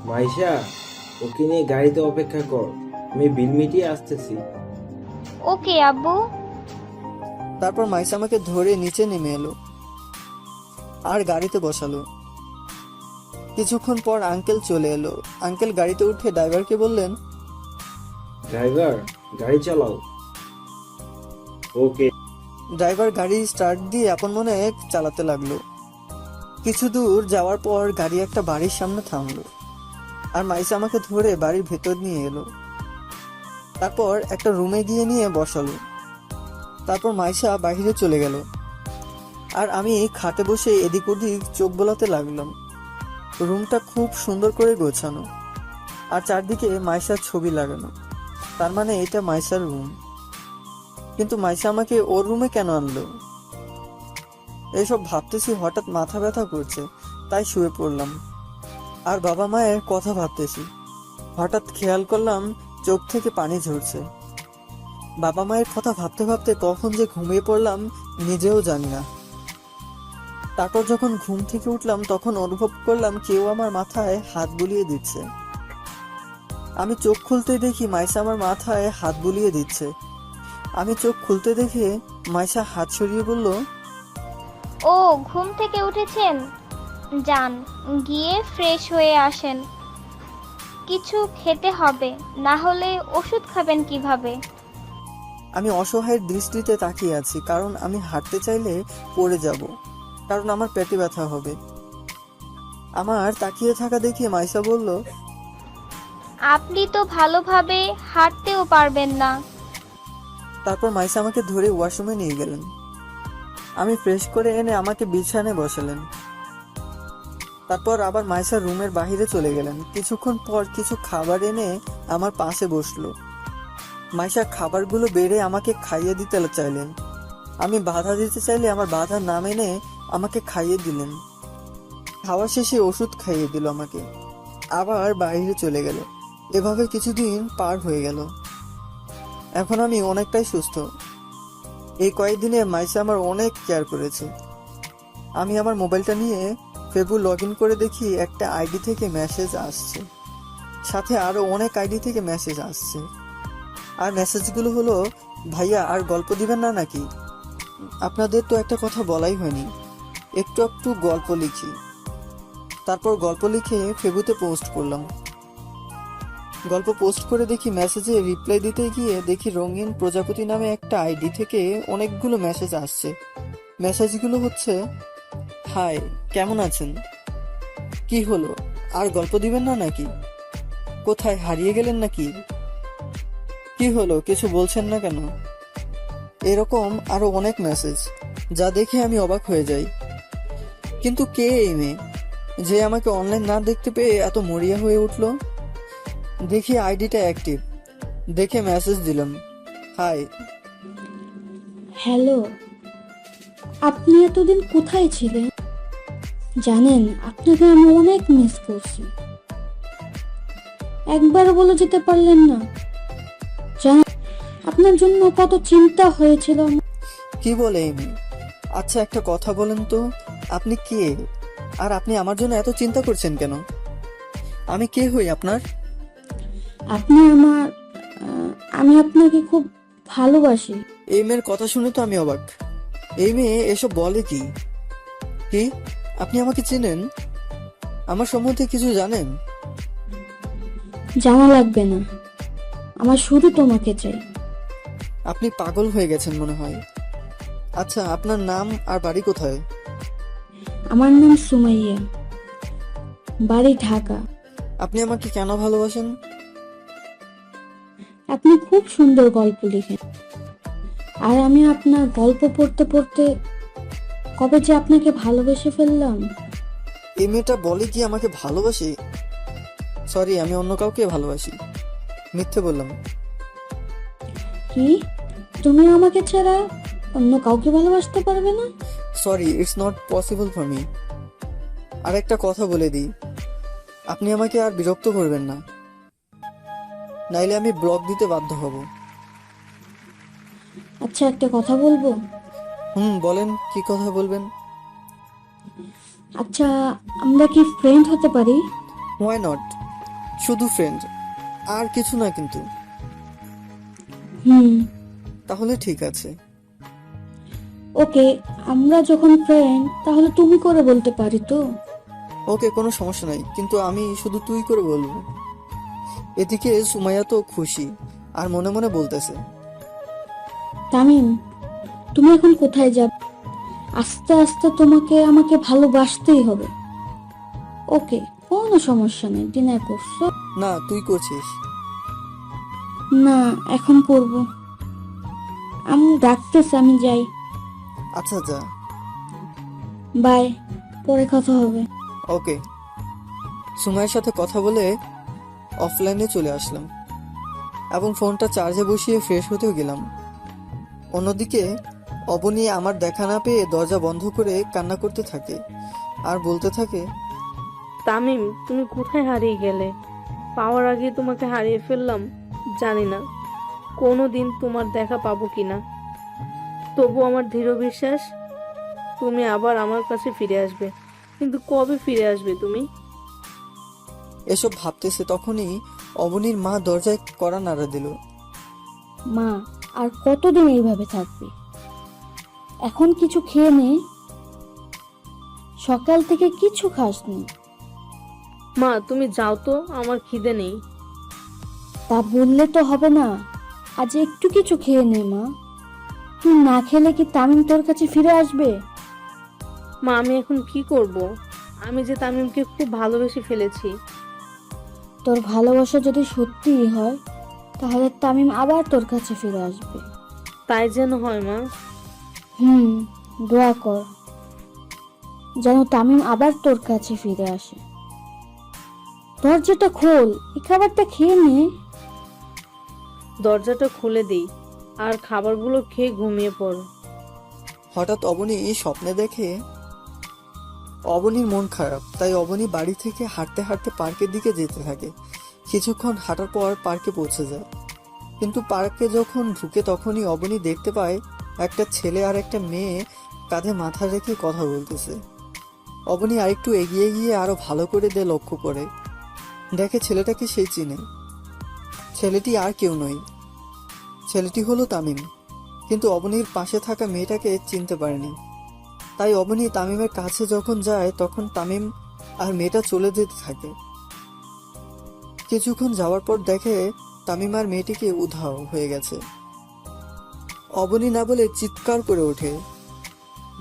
Speaker 2: মাইশা, ওকে নিয়ে গাড়িতে অপেক্ষা কর, আমি বিল মিটিয়ে আসতেছি।
Speaker 6: ওকে আব্বু।
Speaker 1: তারপর মাইশা আমাকে ধরে নিচে নেমে এলো আর গাড়িতে বসালো। কিছুক্ষণ পর আঙ্কেল চলে এলো। আঙ্কেল গাড়িতে উঠে ড্রাইভারকে বললেন,
Speaker 2: ড্রাইভার, গাড়ি চালাও।
Speaker 5: ওকে।
Speaker 1: ড্রাইভার গাড়ি স্টার্ট দিয়ে আপন মনে চালাতে লাগলো। কিছু দূর যাওয়ার পর গাড়ি একটা বাড়ির সামনে থামলো, আর মাইশা আমাকে ধরে বাড়ির ভেতর নিয়ে এলো। তারপর একটা রুমে গিয়ে নিয়ে বসালো। তারপর মাইশা বাইরে চলে গেল, আর আমি খাটে বসে এদিক ওদিক চোখ বোলাতে লাগলাম। রুমটা খুব সুন্দর করে গোছানো, আর চারদিকে মাইশার ছবি লাগানো। তার মানে এটা মাইশার রুম। কিন্তু মাইশা আমাকে ওর রুমে কেন আনলো? এইসব ভাবতেছি, হঠাৎ মাথা ব্যথা করছে, তাই শুয়ে পড়লাম। আর বাবা মায়ের কথা ভাবতেছি। হঠাৎ খেয়াল করলাম চোখ থেকে পানি ঝরছে। বাবা মায়ের কথা ভাবতে ভাবতে কখন যে ঘুমিয়ে পড়লাম নিজেও জানি না। তারপর যখন ঘুম থেকে উঠলাম তখন অনুভব করলাম কেউ আমার মাথায় হাত বুলিয়ে দিচ্ছে। আমি চোখ খুলতে দেখি মাইশা আমার মাথায় হাত বুলিয়ে দিচ্ছে। আমি চোখ খুলতে দেখে মাইশা হাত সরিয়ে বলল,
Speaker 6: ও ঘুম থেকে উঠেছেন? যান, গিয়ে ফ্রেশ হয়ে আসেন। কিছু খেতে হবে, না হলে ওষুধ খাবেন কিভাবে?
Speaker 1: আমি অসহায়ের দৃষ্টিতে তাকিয়ে আছি, কারণ আমি হাঁটতে চাইলে পড়ে যাব, কারণ আমার পেটে ব্যথা হবে। আমার তাকিয়ে থাকা দেখে মাইশা বলল,
Speaker 6: আপনি তো ভালোভাবে হাঁটতেও পারবেন না।
Speaker 1: তারপর মাইশা আমাকে ধরে ওয়াশরুমে নিয়ে গেলেন। আমি ফ্রেশ করে এনে আমাকে বিছানায় বসালেন। তারপর আবার মাইশা রুমের বাইরে চলে গেলেন। কিছুক্ষণ পর কিছু খাবার এনে আমার পাশে বসলো। মাইশা খাবারগুলো বেড়ে আমাকে খাইয়ে দিতে চাইলেন। আমি বাধা দিতে চাইলে আমার বাধা না মেনে আমাকে খাইয়ে দিলেন। খাওয়া শেষে ওষুধ খাইয়ে দিল আমাকে।
Speaker 7: আবার বাইরে চলে গেল। এভাবে কিছুদিন পার হয়ে গেল। এখন আমি অনেকটাই সুস্থ। এই কয়েকদিনে মাইসা আমার অনেক কেয়ার করেছে। আমি আমার মোবাইলটা নিয়ে ফেসবুক লগ ইন করে দেখি একটা আইডি থেকে মেসেজ আসছে, সাথে আরো অনেক আইডি থেকে মেসেজ আসছে। আর মেসেজগুলো হলো, ভাইয়া আর গল্প দিবেন না নাকি? আপনাদের তো একটা কথা বলাই হয়নি, একটু একটু গল্প লিখি। তারপর গল্প লিখে ফেসবুকে পোস্ট করলাম। গল্প পোস্ট করে দেখি মেসেজে রিপ্লাই দিতে গিয়ে দেখি রঙিন প্রজাপতি নামে একটা আইডি থেকে অনেকগুলো মেসেজ আসছে। মেসেজগুলো হচ্ছে, হাই, কেমন আছেন? কি হলো, আর গল্প দিবেন না নাকি? কোথায় হারিয়ে গেলেন নাকি? কি হলো, কিছু বলছেন না কেন? এরকম আরো অনেক মেসেজ, যা দেখে আমি অবাক হয়ে যাই। কিন্তু কে এই মেয়ে যে আমাকে অনলাইন না দেখতে পেয়ে এত মরিয়া হয়ে উঠলো? দেখি আইডিটা অ্যাক্টিভ, দেখে মেসেজ দিলাম, হাই।
Speaker 3: হ্যালো, আপনি এতদিন কোথায় ছিলেন? জানেন, আপনাকে আমি অনেক মিস করছি। একবারও বলে যেতে পারলেন না? জানেন, আপনার জন্য কত চিন্তা হয়েছিল আমার।
Speaker 7: কি বলে এই মেয়ে? আচ্ছা, একটা কথা বলেন তো, আপনি কে? আর আপনি আমার জন্য এত চিন্তা করছেন কেন? আমি কে হই আপনার?
Speaker 3: আপনি আমার আমি আপনাকে খুব ভালোবাসি।
Speaker 7: এই মেয়ের কথা শুনে তো আমি অবাক। এই মেয়ে এসব বলে কি? কি, আপনি আমাকে চেনেন? আমার সম্বন্ধে কিছু জানেন?
Speaker 3: জানা লাগবে না, আমার শুধু তোমাকে চাই।
Speaker 7: আপনি পাগল হয়ে গেছেন মনে হয়। আচ্ছা, আপনার নাম আর বাড়ি কোথায়?
Speaker 3: আমার নাম সুমাইয়া, বাড়ি ঢাকা।
Speaker 7: আপনি আমাকে কেন ভালোবাসেন?
Speaker 3: আপনি খুব সুন্দর গল্প লিখেন, আর আমি আপনার গল্প পড়তে পড়তে কবে যে আপনাকে ভালোবেসে ফেললাম।
Speaker 7: এই মেয়েটা বলে কি আমাকে ভালোবাসে? সরি, আমি অন্য কাউকে ভালোবাসি। মিথ্যে বললাম।
Speaker 3: কি, তুমি আমাকে ছাড়া অন্য কাউকে ভালোবাসতে পারবে না?
Speaker 7: Sorry, it's not possible for me. আর একটা কথা বলে দিই, আপনি আমাকে আর বিরক্ত করবেন না, নাইলে আমি ব্লক দিতে বাধ্য হব।
Speaker 3: আচ্ছা, একটা কথা বলবো?
Speaker 7: বলেন, কি কথা বলবেন?
Speaker 3: আচ্ছা, আমরা কি ফ্রেন্ড হতে পারি?
Speaker 7: হোয়াই নট, শুধু ফ্রেন্ড, আর কিছু না কিন্তু। তাহলে ঠিক আছে।
Speaker 3: ওকে, আমরা যখন ফ্রেন্ড তাহলে তুমি করে বলতে পারি তো?
Speaker 7: ওকে, কোনো সমস্যা নাই, কিন্তু আমি শুধু তুই করে বলবো। এদিকে সুমাইয়া তো খুশি, আর মনে মনে বলতেছে,
Speaker 3: তামিম, তুমি এখন কোথায় যাবে? আস্তে আস্তে তোমাকে আমাকে ভালোবাসতেই হবে। ওকে, কোনো সমস্যা নেই। ডিনার করছো?
Speaker 7: না, তুই করছিস।
Speaker 3: না, এখন করব। আমি ডাকতেছি, আমি যাই।
Speaker 7: আচ্ছা, যা।
Speaker 3: বাই, পরে কথা হবে।
Speaker 7: ওকে। সুমাইয়ের সাথে কথা বলে অফলাইনে চলে আসলাম এবং ফোনটা চার্জে বসিয়ে ফ্রেশ হতেও গেলাম। অন্যদিকে অবনী আমার দেখা না পেয়ে দরজা বন্ধ করে কান্না করতে থাকে আর বলতে থাকে,
Speaker 4: তামিম, তুমি কোথায় হারিয়ে গেলে? পাওয়ার আগে তোমাকে হারিয়ে ফেললাম। জানি না কোনো দিন তোমার দেখা পাবো কিনা, তবু আমার দৃঢ় বিশ্বাস তুমি আবার আমার কাছে ফিরে আসবে। কিন্তু কবে ফিরে আসবে তুমি?
Speaker 7: এসব ভাবতেছে তখনই অবনীর মা দরজায় কড়া নাড়া দিল।
Speaker 3: মা, আর কতদিন এইভাবে থাকবে? এখন কিছু খেয়ে নে, সকাল থেকে কিছু খাসনি।
Speaker 4: মা, তুমি যাও তো, আমার খিদে নেই।
Speaker 3: তা বললে তো হবে না, আজ একটু কিছু খেয়ে নে মা। তুই না খেলে কি তামিম তোর কাছে ফিরে আসবে?
Speaker 4: মা, আমি এখন কি করব? আমি যে তামিমকে খুব ভালোবেসে ফেলেছি।
Speaker 3: তোর ভালোবাসা যদি সত্যিই হয়, তাহলে তামিম আবার তোর কাছে ফিরে আসবে।
Speaker 4: তাই যেন হয় মা।
Speaker 3: দোয়া কর যেন তামিম আবার তোর কাছে ফিরে আসে। দরজাটা খোল, এই খাবারটা খেয়ে নে।
Speaker 4: দরজাটা খুলে দিই আর খাবারগুলো খেয়ে ঘুমিয়ে পড়ো।
Speaker 7: হঠাৎ অবনী স্বপ্নে দেখে অবনীর মন খারাপ, তাই অবনী বাড়ি থেকে হাঁটতে হাঁটতে পার্কের দিকে যেতে থাকে। কিছুক্ষণ হাঁটার পর পার্কে পৌঁছে যায়, কিন্তু পার্কে যখন ঢুকে তখনই অবনী দেখতে পায় একটা ছেলে আর একটা মেয়ে কাঁধে মাথা রেখে কথা বলতেছে। অবনী আরেকটু এগিয়ে গিয়ে আরো ভালো করে লক্ষ্য করে, দেখে ছেলেটাকে সেই চিনে। ছেলেটি আর কেউ নয়, ছেলেটি হলো তামিম। কিন্তু অবনীর পাশে থাকা মেয়েটাকে চিনতে পারেনি। তাই অবনী তামিমের কাছে যখন যায় তখন তামিম আর মেয়েটা চলে যেতে থাকে। কিছুক্ষণ যাওয়ার পর দেখে তামিম আর মেয়েটিকে উধাও হয়ে গেছে। অবনী না বলে চিৎকার করে ওঠে,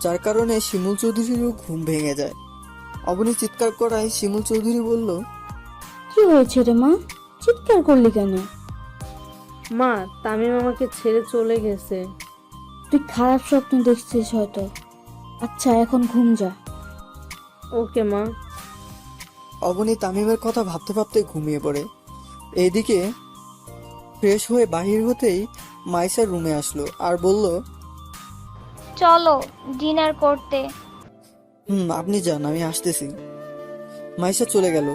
Speaker 7: যার কারণে শিমুল চৌধুরীরও ঘুম ভেঙে যায়। অবনী চিৎকার করায় শিমুল চৌধুরী বলল,
Speaker 3: কি হয়েছে রে মা, চিৎকার করলি কেন?
Speaker 4: মা, তামিম আমাকে ছেড়ে চলে গেছে।
Speaker 3: তুই খারাপ স্বপ্ন দেখছিস হয়তো। আচ্ছা এখন ঘুম যা।
Speaker 4: ওকে মা।
Speaker 7: অবনী তামিমের কথা ভাবতে ভাবতে ঘুমিয়ে পড়ে। এইদিকে ফ্রেশ হয়ে বাহির হতেই মাইসার রুমে আসলো আর বলল,
Speaker 6: চলো ডিনার করতে।
Speaker 7: আপনি যান, আমি আসতেছি। মাইসা চলে গেল।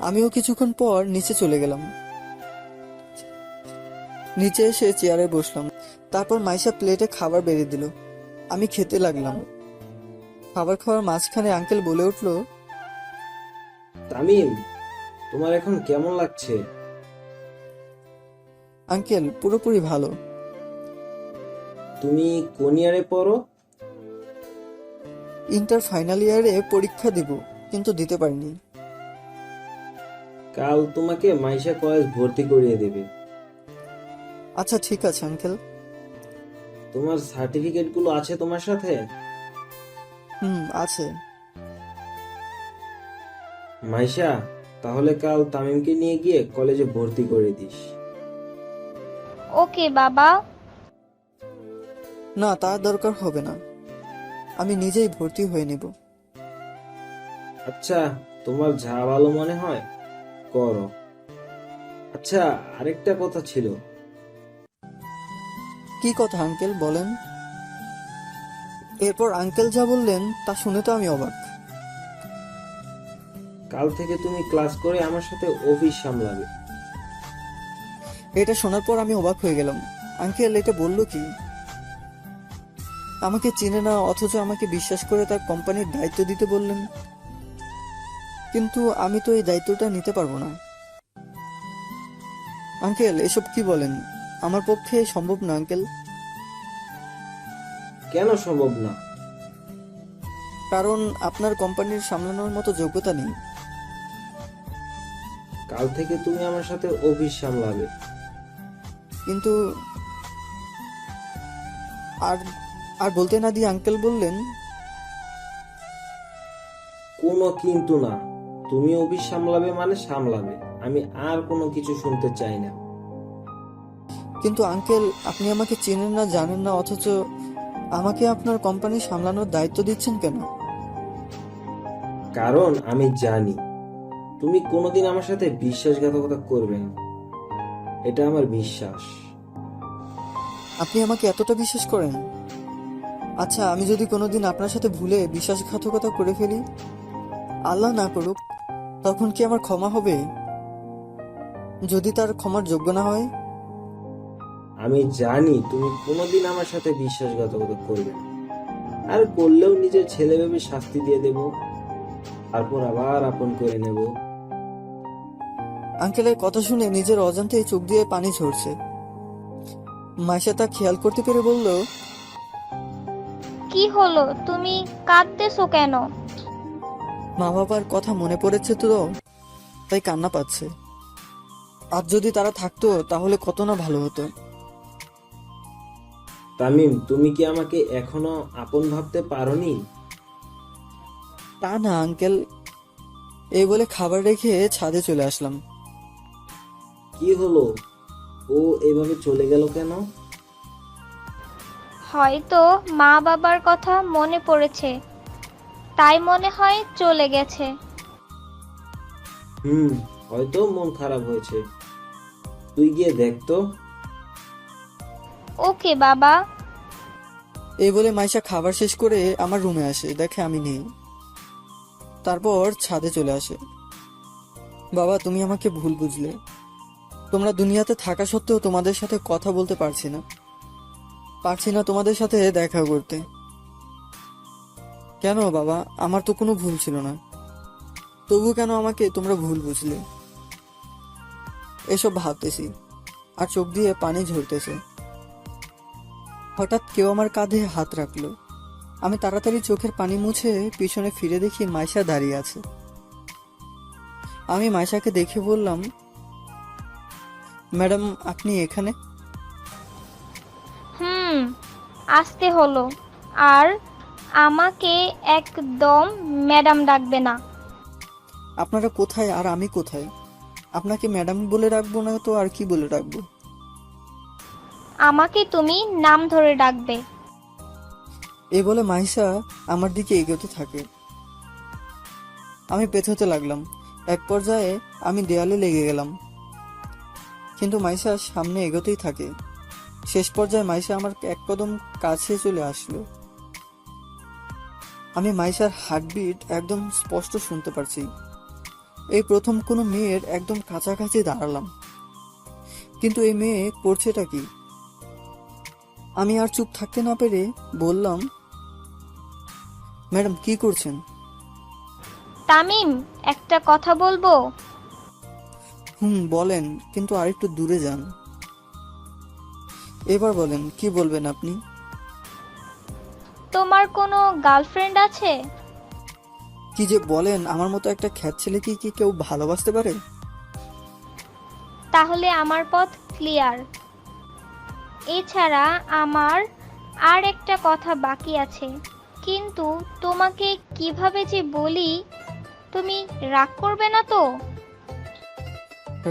Speaker 7: আমিও কিছুক্ষণ পর নিচে চলে গেলাম। নিচে এসে চেয়ারে বসলাম। তারপর মাইসা প্লেটে খাবার বেড়ে দিল। আমি খেতে লাগলাম। খাবার খাওয়ার মাঝখানে আঙ্কেল বলে উঠলো,
Speaker 2: তামিম, তোমার এখন কেমন লাগছে?
Speaker 7: আঙ্কেল পুরোপুরি ভালো।
Speaker 2: তুমি কোন ইয়ারে পড়ো?
Speaker 7: ইন্টার ফাইনাল ইয়ারে পরীক্ষা দিব, কিন্তু দিতে পারিনি।
Speaker 2: কাল তোমাকে মাইশা কলেজ ভর্তি করিয়ে দেবে।
Speaker 7: আচ্ছা ঠিক আছে আঙ্কেল।
Speaker 2: তোমার সার্টিফিকেট গুলো আছে তোমার সাথে?
Speaker 7: আছে।
Speaker 2: মাইশা, তাহলে কাল তামিমকে নিয়ে গিয়ে কলেজে ভর্তি করে দিস।
Speaker 6: ওকে বাবা।
Speaker 7: না, তার দরকার হবে না, আমি নিজেই ভর্তি হয়ে নেব।
Speaker 2: আচ্ছা, তোমার যা ভালো মনে হয় করো। আচ্ছা, আরেকটা কথা ছিল।
Speaker 7: কি কথা আঙ্কেল, বলেন। এরপর আঙ্কেল যা বললেন তা শুনে তো আমি অবাক।
Speaker 2: কাল থেকে তুমি ক্লাস করে আমার সাথে অফিস সামলাবে।
Speaker 7: এটা শোনার পর আমি অবাক হয়ে গেলাম। আঙ্কেল এটা বললো কি? আমাকে চিনে না, অথচ আমাকে বিশ্বাস করে তার কোম্পানির দায়িত্ব দিতে বললেন। কিন্তু আমি তো এই দায়িত্বটা নিতে পারবো না। আঙ্কেল এসব কি বলেন? আমার পক্ষে সম্ভব না আঙ্কেল।
Speaker 2: কেন সম্ভব না?
Speaker 7: কারণ আপনার কোম্পানির সামলানোর মতো যোগ্যতা নেই।
Speaker 2: কাল থেকে তুমি আমার সাথে অফিস সামলাবে।
Speaker 7: কিন্তু আর আর বলতে না দিয়ে আঙ্কেল বললেন,
Speaker 2: কোনো কিন্তু না, তুমি অফিস সামলাবে মানে সামলাবে। আমি আর কোনো কিছু শুনতে চাই না।
Speaker 7: কিন্তু আঙ্কেল আপনি আমাকে চেনেন না, জানেন না, অথচ আমাকে আপনার কোম্পানি সামলানোর দায়িত্ব দিচ্ছেন কেন?
Speaker 2: কারণ আমি জানি তুমি কোনোদিন আমার সাথে বিশ্বাসঘাতকতা করবে না। এটা আমার বিশ্বাস।
Speaker 7: আপনি আমাকে এতটা বিশ্বাস করেন? আচ্ছা, আমি যদি কোনোদিন আপনার সাথে ভুলে বিশ্বাসঘাতকতা করে ফেলি, আল্লাহ না করুক, তখন কি আমার ক্ষমা হবে? যদি তার ক্ষমার যোগ্য না হয়?
Speaker 2: আমি জানি তুমি কোনোদিন আমার সাথে বিশ্বাসঘাতকতা করবে না, আর করলেও নিজের ছেলে ভেবে শাস্তি দিয়ে দেব, তারপর আবার আপন করে নেব।
Speaker 7: আঙ্কেলের কথা শুনে নিজের অজান্তেই চোখ দিয়ে পানি ঝরছে। মাইশা তা খেয়াল করতে পেরে বলল,
Speaker 6: কি হলো, তুমি কাঁদতেছো কেন?
Speaker 7: মা বাবার কথা মনে পড়েছে তো, তাই কান্না পাচ্ছে। আর যদি তারা থাকতো তাহলে কত না ভালো হতো।
Speaker 2: তামিম, তুমি কি আমাকে এখনো আপন ভাবতে পারোনি?
Speaker 7: তা না আঙ্কেল, এই বলে খাবার রেখে ছাদে চলে আসলাম।
Speaker 2: কি হলো, ও এভাবে চলে গেল কেন?
Speaker 6: হয়তো মা বাবার কথা মনে পড়েছে, তাই মনে হয় চলে গেছে।
Speaker 2: হয়তো মন খারাপ হয়েছে। তুই গিয়ে দেখ তো।
Speaker 6: ওকে বাবা।
Speaker 7: এই বলে মাইশা খাবার শেষ করে আমার রুমে আসে, দেখে আমি নেই। তারপর ছাদে চলে আসে। বাবা, তুমি আমাকে ভুল বুঝলে। তোমরা দুনিয়াতে থাকা সত্ত্বেও তোমাদের সাথে কথা বলতে পারছি না তোমাদের সাথে দেখা করতে। কেন বাবা? আমার তো কোনো ভুল ছিল না, তবু কেন আমাকে তোমরা ভুল বুঝলে? এসব ভাবতেছি আর চোখ দিয়ে পানি ঝরতেছে। হঠাৎ কেউ আমার কাঁধে হাত রাখলো। আমি তাড়াতাড়ি চোখের পানি মুছে পিছনে ফিরে দেখি মাইশা দাঁড়িয়ে আছে। আমি মাইশাকে দেখে বললাম, ম্যাডাম আপনি এখানে?
Speaker 6: আসতে হলো। আর আমাকে একদম ম্যাডাম ডাকবে না।
Speaker 7: আপনারা কোথায় আর আমি কোথায়? আপনাকে ম্যাডাম বলে রাখবো না তো আর কি বলে রাখবো?
Speaker 6: আমাকে তুমি নাম ধরে ডাকবে।
Speaker 7: এ বলে মাইশা আমার দিকে এগোতে থাকে। আমি পেছতে লাগলাম। এক পর্যায়ে আমি দেয়ালে লেগে গেলাম, কিন্তু মাইশা সামনে এগোতেই থাকে। শেষ পর্যায়ে মাইশা আমার এক কদম কাছে চলে আসলো। আমি মাইশার হার্টবিট একদম স্পষ্ট শুনতে পারছি। এই প্রথম কোনো মেয়ের একদম কাছাকাছি দাঁড়ালাম, কিন্তু এই মেয়ে করছেটা কি? আমি আর চুপ থাকতে না পেরে বললাম, ম্যাডাম কি করছেন?
Speaker 6: তামিম, একটা কথা বলবো।
Speaker 7: বলেন, কিন্তু আরেকটু দূরে যান। এবার বলেন, কি বলবেন আপনি?
Speaker 6: তোমার কোনো গার্লফ্রেন্ড আছে?
Speaker 7: কি যে বলেন, আমার মতো একটা খ্যাত ছেলেকে কি কেউ ভালোবাসতে পারে?
Speaker 6: তাহলে আমার পথ ক্লিয়ার। এছাড়া আমার আর একটা কথা বাকি আছে, কিন্তু তোমাকে কিভাবে যে বলি, তুমি রাগ করবে না তো?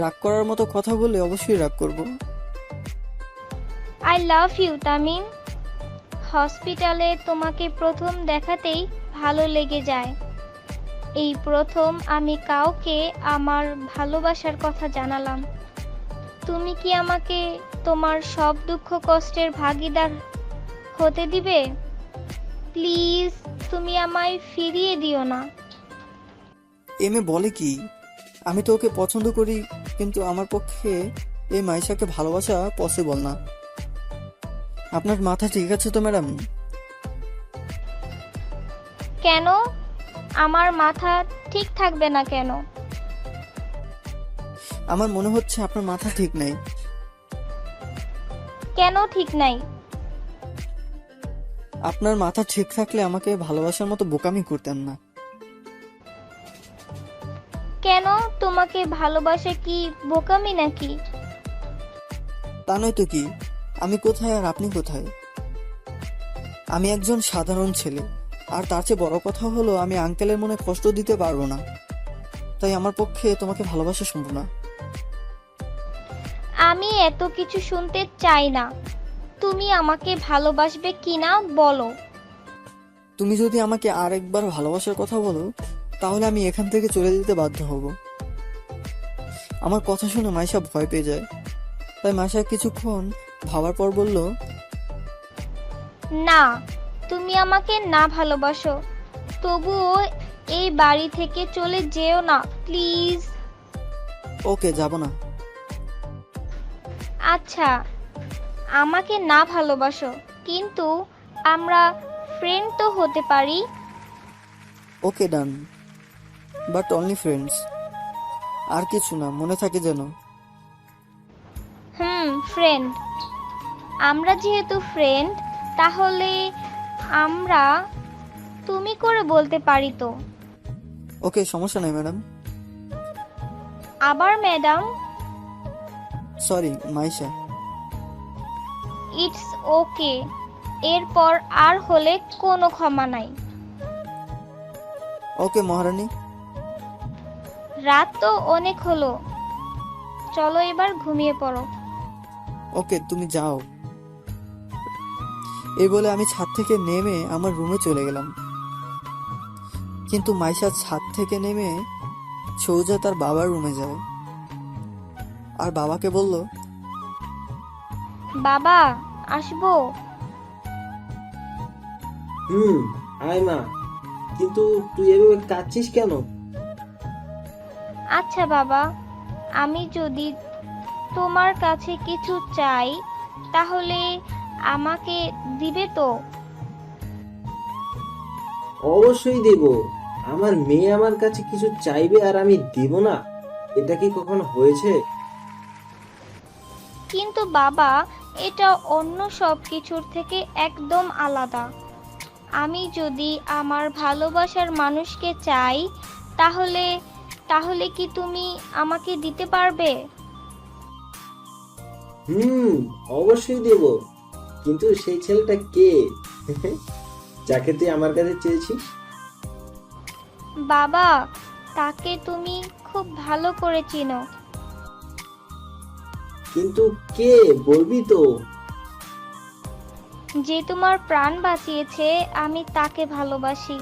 Speaker 7: রাগ করার মতো কথা বললে অবশ্যই রাগ করব।
Speaker 6: I love you Tamim. হসপিটালে তোমাকে প্রথম দেখাতেই ভালো লেগে যায়। এই প্রথম আমি কাউকে আমার ভালোবাসার কথা জানালাম। তুমি কি আমাকে তোমার সব দুঃখ কষ্টের ভাগিদার হতে দিবে? প্লিজ, তুমি আমায় ফিরিয়ে দিও না।
Speaker 7: এমএ বলে কি? আমি তো ওকে পছন্দ করি, কিন্তু আমার পক্ষে এই মাইশাকে ভালোবাসা পসিবল না। আপনার মাথা ঠিক আছে তো ম্যাডাম?
Speaker 6: কেন আমার মাথা ঠিক থাকবে না কেন?
Speaker 7: আমার মনে হচ্ছে আপনার মাথা ঠিক নাই।
Speaker 6: কেন ঠিক নাই?
Speaker 7: আপনার মাথা ঠিক থাকলে আমাকে ভালোবাসার মতো বোকামি করতেন না।
Speaker 6: কেন, তোমাকে ভালোবাসা কি বোকামি নাকি?
Speaker 7: তা নয় তো কি? আমি কোথায় আর আপনি কোথায়? আমি একজন সাধারণ ছেলে, আর তার চেয়ে বড় কথা হলো আমি আঙ্কেলের মনে কষ্ট দিতে পারবো না। তাই আমার পক্ষে তোমাকে ভালোবাসা সম্ভব না।
Speaker 6: আমি এত কিছু শুনতে চাই না। তুমি আমাকে ভালোবাসবে কিনা বলো।
Speaker 7: তুমি যদি আমাকে আরেকবার ভালোবাসার কথা বলো, তাহলে আমি এখান থেকে চলে যেতে বাধ্য হব। আমার কথা শুনে মাইশা ভয় পেয়ে যায়। তাই মাইশা কিছুক্ষণ ভাবার পর বলল,
Speaker 6: না, তুমি আমাকে না ভালোবাসো, তবুও এই বাড়ি থেকে চলে যেও না প্লিজ।
Speaker 7: ওকে, যাব না।
Speaker 6: আচ্ছা, আমাকে না ভালোবাসো, কিন্তু আমরা ফ্রেন্ড তো হতে পারি।
Speaker 7: ওকে, ডান, বাট অনলি ফ্রেন্ডস। আর কিছু না, মনে থাকে যেন।
Speaker 6: ফ্রেন্ড। আমরা যেহেতু ফ্রেন্ড, তাহলে আমরা তুমি করে বলতে পারি তো।
Speaker 7: ওকে, সমস্যা নাই ম্যাডাম।
Speaker 6: আবার madam?
Speaker 7: Sorry Maisha.
Speaker 6: It's okay. এরপর আর হলে কোনো ক্ষমা নাই।
Speaker 7: ওকে মহারানী।
Speaker 6: রাত তো অনেক হলো, চলো এবার ঘুমিয়ে পড়ো।
Speaker 7: ওকে, তুমি যাও। এই বলে আমি ছাদ থেকে নেমে আমার রুমে চলে গেলাম। কিন্তু মাইশা ছাদ থেকে নেমে সোজা তার বাবার রুমে যায় আর বাবাকে বলল,
Speaker 6: বাবা, আসবো?
Speaker 2: আয় মা, কিন্তু তুই এভাবে কাঁদছিস কেন?
Speaker 6: আচ্ছা বাবা, আমি যদি তোমার কাছে কিছু চাই তাহলে আমাকে দিবে তো?
Speaker 2: অবশ্যই দেব। আমার মেয়ে আমার কাছে কিছু চাইবে আর আমি দেব না, এটা কি কখনো হয়েছে?
Speaker 6: কিন্তু বাবা, এটা অন্য সব কিছুর থেকে একদম আলাদা। আমি যদি আমার ভালোবাসার মানুষকে চাই তাহলে তাহলে কি তুমি আমাকে দিতে পারবে?
Speaker 2: হুম, অবশ্যই দেব। কিন্তু সেই ছেলেটা কে যাকে তুই আমার কাছে চেয়েছিস?
Speaker 6: বাবা, তাকে তুমি খুব ভালো করে চিনো।
Speaker 2: কিন্তু কে, বলবি তো?
Speaker 6: যে তোমার প্রাণ বাঁচিয়েছে, আমি তাকে ভালোবাসি।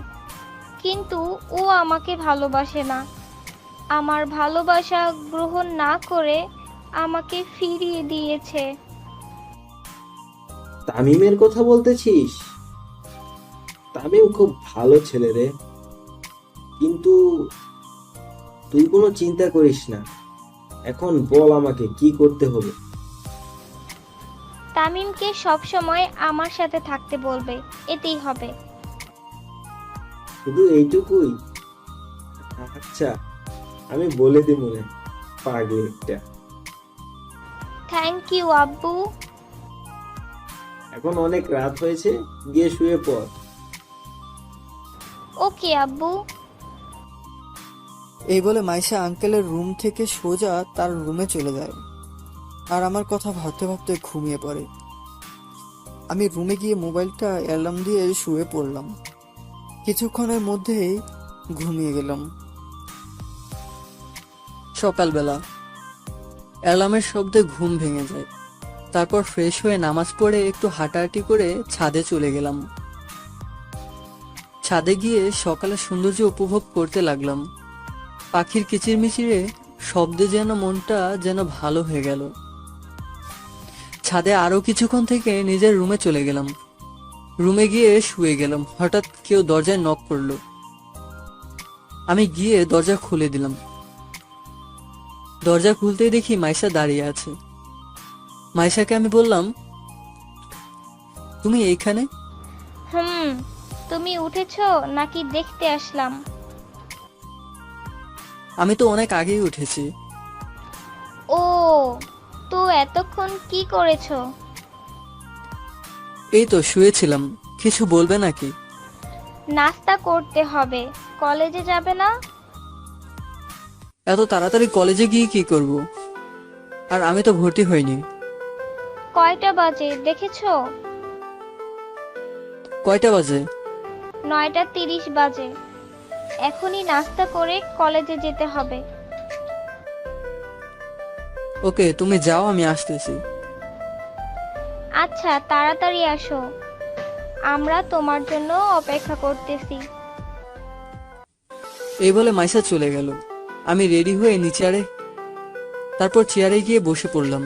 Speaker 6: কিন্তু ও আমাকে ভালোবাসে না। আমার ভালোবাসা গ্রহণ না করে আমাকে ফিরিয়ে দিয়েছে।
Speaker 2: তামিমের কথা বলতেছিস? তামিম খুব ভালো ছেলে রে। কিন্তু তুই কোনো চিন্তা করিস না। এখন বল আমাকে কি করতে হবে।
Speaker 6: তামিমকে সবসময় আমার সাথে থাকতে বলবে, এতেই হবে।
Speaker 2: শুধু এইটুকুই? আচ্ছা, আমি বলে দিব মনে, পাগলি একটা।
Speaker 6: থ্যাংক ইউ আব্বু।
Speaker 2: এখন অনেক রাত হয়েছে, গিয়ে শুয়ে পড়।
Speaker 6: ওকে আব্বু।
Speaker 7: এই বলে মাইশা আঙ্কেলের রুম থেকে সোজা তার রুমে চলে যায় আর আমার কথা ভাবতে ভাবতে ঘুমিয়ে পড়ে। আমি রুমে গিয়ে মোবাইলটা অ্যালার্ম দিয়ে শুয়ে পড়লাম। কিছুক্ষণের মধ্যেই ঘুমিয়ে গেলাম। সকালবেলা অ্যালার্মের শব্দে ঘুম ভেঙে যায়। তারপর ফ্রেশ হয়ে নামাজ পড়ে একটু হাঁটাহাঁটি করে ছাদে চলে গেলাম। ছাদে গিয়ে সকালের সৌন্দর্য উপভোগ করতে লাগলাম। পাখির কিচিরমিচিরে শব্দে যেন মনটা যেন ভালো হয়ে গেল। ছাদে আরো কিছুক্ষণ থেকে নিজের রুমে চলে গেলাম। রুমে গিয়ে শুয়ে গেলাম। হঠাৎ কেউ দরজায় নক করলো। আমি গিয়ে দরজা খুলে দিলাম। দরজা খুলতেই দেখি মাইশা দাঁড়িয়ে আছে। মাইশাকে আমি বললাম, তুমি এইখানে?
Speaker 6: তুমি উঠেছো নাকি দেখতে আসলাম?
Speaker 7: আমি তো অনেক আগেই উঠেছি।
Speaker 6: ও, তো এতক্ষণ কি করেছো?
Speaker 7: এই তো শুয়েছিলাম। কিছু বলবে নাকি?
Speaker 6: নাস্তা করতে হবে, কলেজে যাবে না?
Speaker 7: এত তাড়াতাড়ি কলেজে গিয়ে কি করব? আর আমি তো ভর্তি হইনি।
Speaker 6: কয়টা বাজে দেখেছো?
Speaker 7: কয়টা বাজে?
Speaker 6: 9:30 বাজে। এখনই নাস্তা করে কলেজে যেতে হবে।
Speaker 7: ওকে, তুমি যাও, আমি আসতেছি।
Speaker 6: আচ্ছা, তাড়াতাড়ি আসো, আমরা তোমার জন্য অপেক্ষা করতেছি।
Speaker 7: এই বলে মাইশা চলে গেল। আমি রেডি হয়ে তারপর চেয়ারে গিয়ে বসে পড়লাম।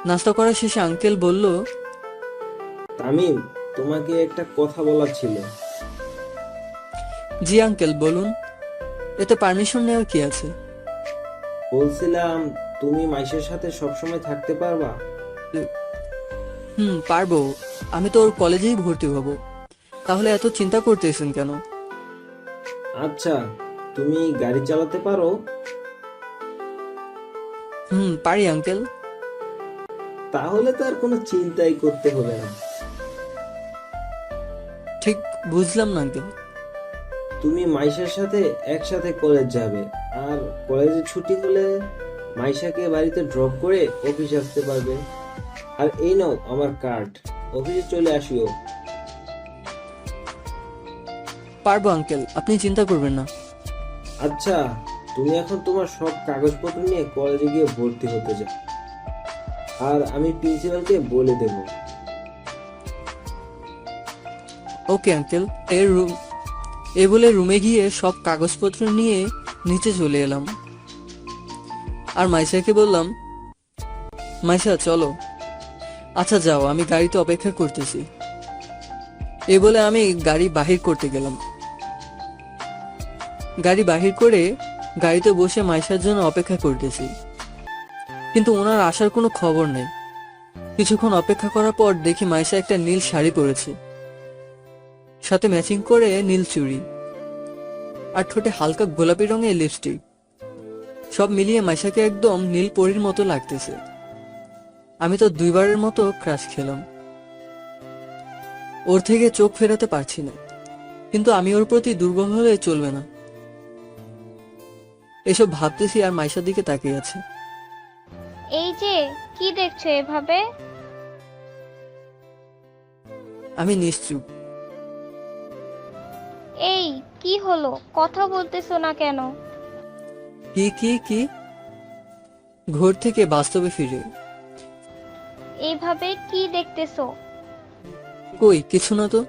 Speaker 7: নাস্তা করার শেষে আঙ্কেল বলল,
Speaker 2: তামিম, তোমাকে একটা কথা বলার ছিল।
Speaker 7: জি আঙ্কেল, বলুন। এতে পারমিশন নেওয়ার কি আছে?
Speaker 2: বলছিলাম, তুমি মাইশের সাথে সবসময় থাকতে পারবা?
Speaker 7: পারবো। আমি তো ওর কলেজেই ভর্তি হব। তাহলে এত চিন্তা করতেছেন কেন?
Speaker 2: আচ্ছা, তুমি গাড়ি চালাতে পারো?
Speaker 7: পারি আঙ্কেল।
Speaker 2: তাহলে তো আর কোনো চিন্তাই করতে হবে না।
Speaker 7: ঠিক বুঝলাম না আঙ্কেল।
Speaker 2: তুমি মাইশার সাথে একসাথে কলেজ যাবে, আর কলেজে ছুটি হলে মাইশাকে বাড়িতে ড্রপ করে অফিসে আসতে পারবে। আর এই নাও আমার কার্ড, অফিসে চলে আসিও।
Speaker 7: পারবো আঙ্কেল, আপনি চিন্তা করবেন না।
Speaker 2: আচ্ছা, তুমি এখন তোমার সব কাগজপত্র নিয়ে কলেজে গিয়ে ভর্তি হতে যাও, আর আমি প্রিন্সিপালকে বলে দেব।
Speaker 7: Okay uncle. এ বলে রুমে গিয়ে সব কাগজপত্র নিয়ে নিচে চলে এলাম। আর মাইশাকে বললাম, মাইশা চলো। আচ্ছা যাও, আমি গাড়িতে অপেক্ষা করতেছি। এ বলে আমি গাড়ি বাহির করতে গেলাম।
Speaker 1: গাড়ি বাহির করে গাড়িতে বসে মাইশার জন্য অপেক্ষা করতেছি, কিন্তু ওনার আসার কোনো খবর নেই। কিছুক্ষণ অপেক্ষা করার পর দেখি মাইশা একটা নীল শাড়ি পরেছে, সাথে ম্যাচিং করে নীল চুড়ি, আর ঠোঁটে হালকা গোলাপি রঙের লিপস্টিক। সব মিলিয়ে মাইশাকে একদম নীল পরীর মতো লাগতেছে। আমি তো দুইবারের মতো ক্রাশ খেলাম। ওর থেকে চোখ ফেরাতে পারছি না, কিন্তু আমি ওর প্রতি দুর্বল হলে চলবে না। এসব ভাবতেছি আর মাইশার দিকে তাকিয়ে আছে।
Speaker 6: এই যে কি দেখছো এভাবে?
Speaker 1: আমি নিশ্চুপ।
Speaker 6: এই কি হলো, কথা বলতেছো না কেন?
Speaker 1: কি কি কি? ঘর থেকে বাস্তবে ফিরে।
Speaker 6: এইভাবে কি দেখতেছো?
Speaker 1: কই কিছু না তো।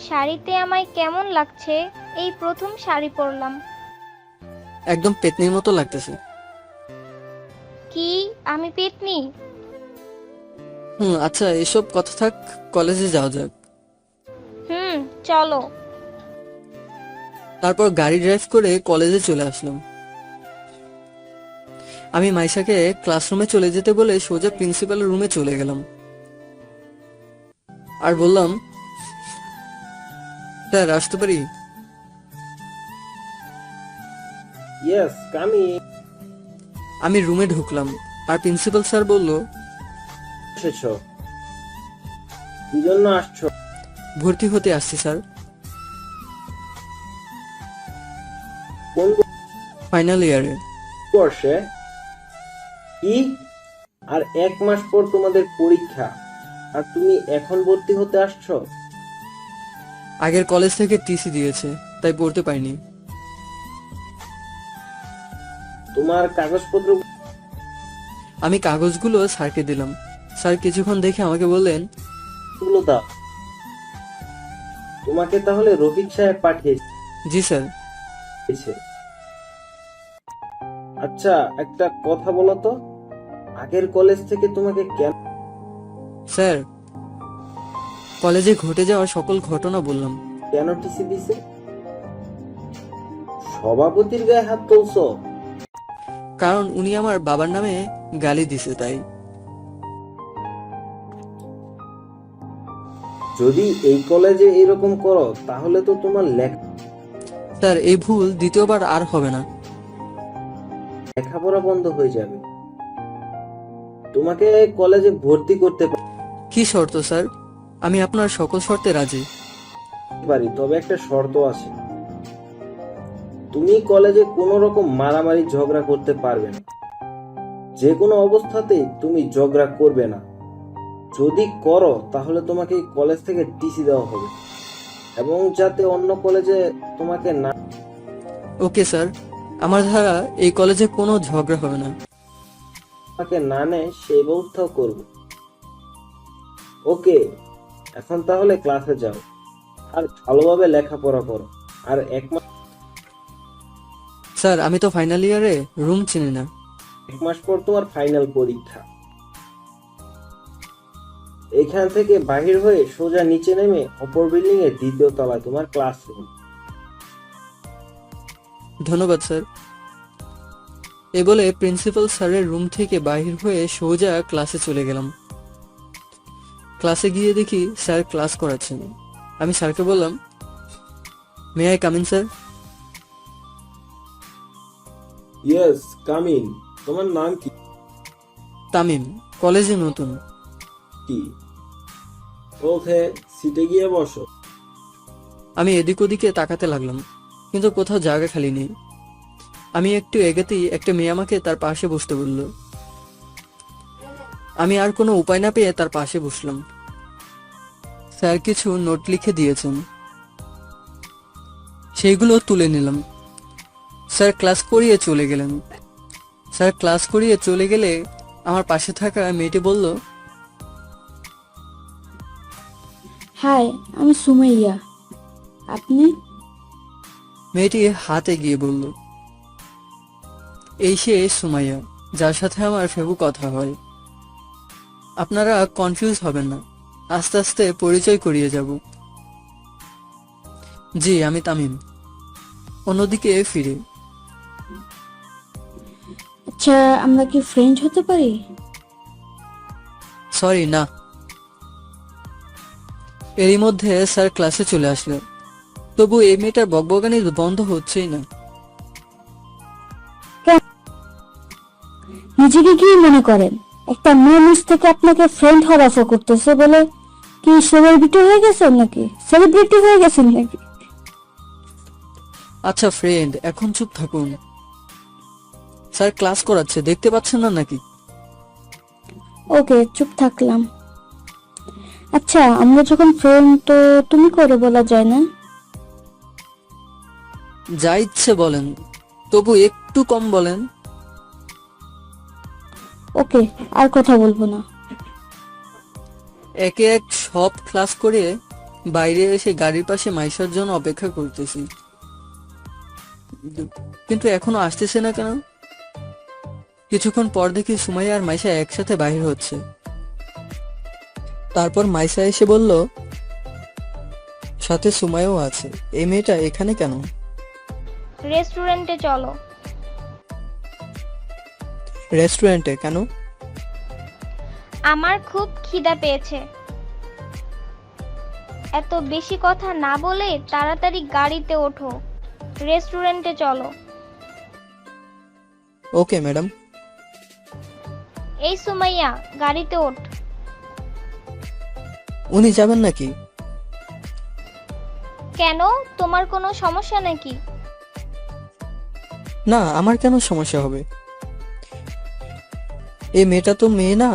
Speaker 6: শাড়িতে আমায় কেমন লাগছে? এই প্রথম শাড়ি পরলাম।
Speaker 1: একদম পেতনির মতো লাগতেছে।
Speaker 6: কি আমি পেতনি?
Speaker 1: আচ্ছা, এসব কথা থাক, কলেজে যাওয়া যাক।
Speaker 6: চলো।
Speaker 1: তারপর গাড়ি ড্রাইভ করে কলেজে চলে আসলাম। আমি মাইশাকে ক্লাসরুমে চলে যেতে বলে সোজা প্রিন্সিপালের রুমে চলে গেলাম আর বললাম, স্যার আসতে পারি?
Speaker 2: Yes, coming.
Speaker 1: আমি রুমে ঢুকলাম আর প্রিন্সিপাল স্যার বলল,
Speaker 2: এসেছো? কি জন্য আসছো?
Speaker 1: ভর্তি হতে আসছি স্যার।
Speaker 2: কোন
Speaker 1: ফাইনাল ইয়ারে।
Speaker 2: বর্ষে? কি? আর 1 মাস পর তোমাদের পরীক্ষা, আর তুমি এখন ভর্তি হতে আসছো?
Speaker 1: আগের কলেজ থেকে টিসি দিয়েছে, তাই পড়তে পারিনি।
Speaker 2: তোমার কাগজপত্র?
Speaker 1: আমি কাগজগুলো স্যারকে দিলাম। স্যার কিছুক্ষণ দেখে আমাকে বললেন,
Speaker 2: গুলো দাও। তোমাকে তাহলে রফিক সাহেব পাঠিয়েছে।
Speaker 1: জি স্যার।
Speaker 2: আচ্ছা, একটা কথা বলো তো, আগের কলেজ থেকে তোমাকে কেন?
Speaker 1: স্যার, কলেজে ঘটে যাওয়া সকল ঘটনা বললাম।
Speaker 2: কেন টিসি দিছে? সভাপতির গায়ে হাত তুলছো?
Speaker 1: কারণ উনি আমার বাবার নামে গালি দিছে, তাই।
Speaker 2: যদি এই কলেজে এরকম করো তাহলে তো তোমার
Speaker 1: স্যার, এই ভুল দ্বিতীয়বার আর হবে না।
Speaker 2: লেখাপড়া বন্ধ হয়ে যাবে। তোমাকে কলেজে ভর্তি করতে
Speaker 1: কি শর্ত স্যার? আমি আপনার সকল শর্তে রাজি।
Speaker 2: পারি, তবে একটা শর্ত আছে। তুমি কলেজে কোনো রকম মারামারি ঝগড়া করতে পারবে না। যে কোনো অবস্থাতেই তুমি ঝগড়া করবে না। যদি করো তাহলে তোমাকে এই কলেজ থেকে টিসি দেওয়া হবে, এবং যাতে অন্য কলেজে তোমাকে না
Speaker 1: ওকে স্যার, আমার ধারা এই কলেজে কোনো ঝগড়া হবে না।
Speaker 2: নেয় সেই ব্যবস্থাও করব। ওকে, এখন তাহলে ক্লাসে যাও আর ভালোভাবে লেখাপড়া করো। আর 1 মাস
Speaker 1: স্যার, আমি তো ফাইনাল ইয়ারে রুম চিনি না।
Speaker 2: 1 মাস পর তোমার ফাইনাল পরীক্ষা। এখান থেকে বাহির হয়ে সোজা নিচে নেমে অপর বিল্ডিং এর 2য় তলায় তোমার ক্লাসরুম।
Speaker 1: ধন্যবাদ স্যার। এ বলে প্রিন্সিপাল স্যারের রুম থেকে বাহির হয়ে সোজা ক্লাসে চলে গেলাম। ক্লাসে গিয়ে দেখি স্যার ক্লাস করাচ্ছেন। আমি স্যারকে বললাম, may I come in sir?
Speaker 5: Yes, coming. তোমার নাম কি?
Speaker 1: তামিম, কলেজে নতুন।
Speaker 5: কি? ওকে, সিটে গিয়ে বসো।
Speaker 1: আমি এদিক ওদিকে তাকাতে লাগলাম, কিন্তু কোথাও জায়গা খালি নেই। আমি একটু এগোতেই একটা মেয়ে আমাকে তার পাশে বসতে বলল। আমি আর কোনো উপায় না পেয়ে তার পাশে বসলাম। স্যার কিছু নোট লিখে দিয়েছেন, সেইগুলো তুলে নিলাম। স্যার ক্লাস করিয়ে চলে গেলেন। স্যার ক্লাস করিয়ে চলে গেলে আমার পাশে থাকা মেয়েটি বলল,
Speaker 3: হাই, আমি সুমাইয়া। আপনি?
Speaker 1: মেয়েটি হাতে গিয়ে বলল, এই সে সুমাইয়া, যার সাথে আমার ফেবু কথা হয়। আপনারা কনফিউজ হবেন না, আস্তে আস্তে পরিচয় করিয়ে যাব। জি, আমি তামিম। অন্যদিকে ফিরে।
Speaker 3: আচ্ছা, আমরা কি ফ্রেন্ড হতে পারি?
Speaker 1: সরি, না। এরই মধ্যে স্যার ক্লাসে চলে আসলো। তবু এই মেয়েটার বকবকানি বন্ধ হচ্ছেই না।
Speaker 3: নিজেকে কি মনে করেন? একটা মেয়ে নিজ থেকে আপনাকে ফ্রেন্ড হওয়ার অফার করতেছে বলে কি সেলিব্রিটি হয়ে গেছেন নাকি?
Speaker 1: আচ্ছা ফ্রেন্ড, এখন চুপ থাকুন। স্যার ক্লাস করাচ্ছে, দেখতে পাচ্ছেন না নাকি?
Speaker 3: ওকে, চুপ থাকলাম। আচ্ছা, আমরা যখন ফ্রেন্ড তো তুমি করে বলা যায় না?
Speaker 1: যা ইচ্ছে বলেন, তবু একটু কম বলেন।
Speaker 3: ওকে, আর কথা বলবো না।
Speaker 1: একে এক সব ক্লাস করে বাইরে এসে গাড়ির পাশে মাইশার জন্য অপেক্ষা করতেছি, কিন্তু এখনো আসতেছে না কেন? কিছুক্ষণ পর দেখি সুমাইয়া আর মাইশা একসাথে বাইরে হচ্ছে। তারপর মাইশা এসে বলল, সাথে সুমাইয়াও আছে। এই মেয়েটা এখানে কেন?
Speaker 6: রেস্টুরেন্টে চলো।
Speaker 1: রেস্টুরেন্টে কেন?
Speaker 6: আমার খুব খিদা পেয়েছে। এত বেশি কথা না বলে তাড়াতাড়ি গাড়িতে ওঠো, রেস্টুরেন্টে চলো।
Speaker 1: Okay madam.
Speaker 6: এই সুমাইয়া, গাড়িতে ওঠ।
Speaker 1: উনি যাবেন নাকি?
Speaker 6: কেন, তোমার কোনো সমস্যা নাকি?
Speaker 1: না, আমার কেন সমস্যা হবে? এই মেয়েটা তো মেয়ে না,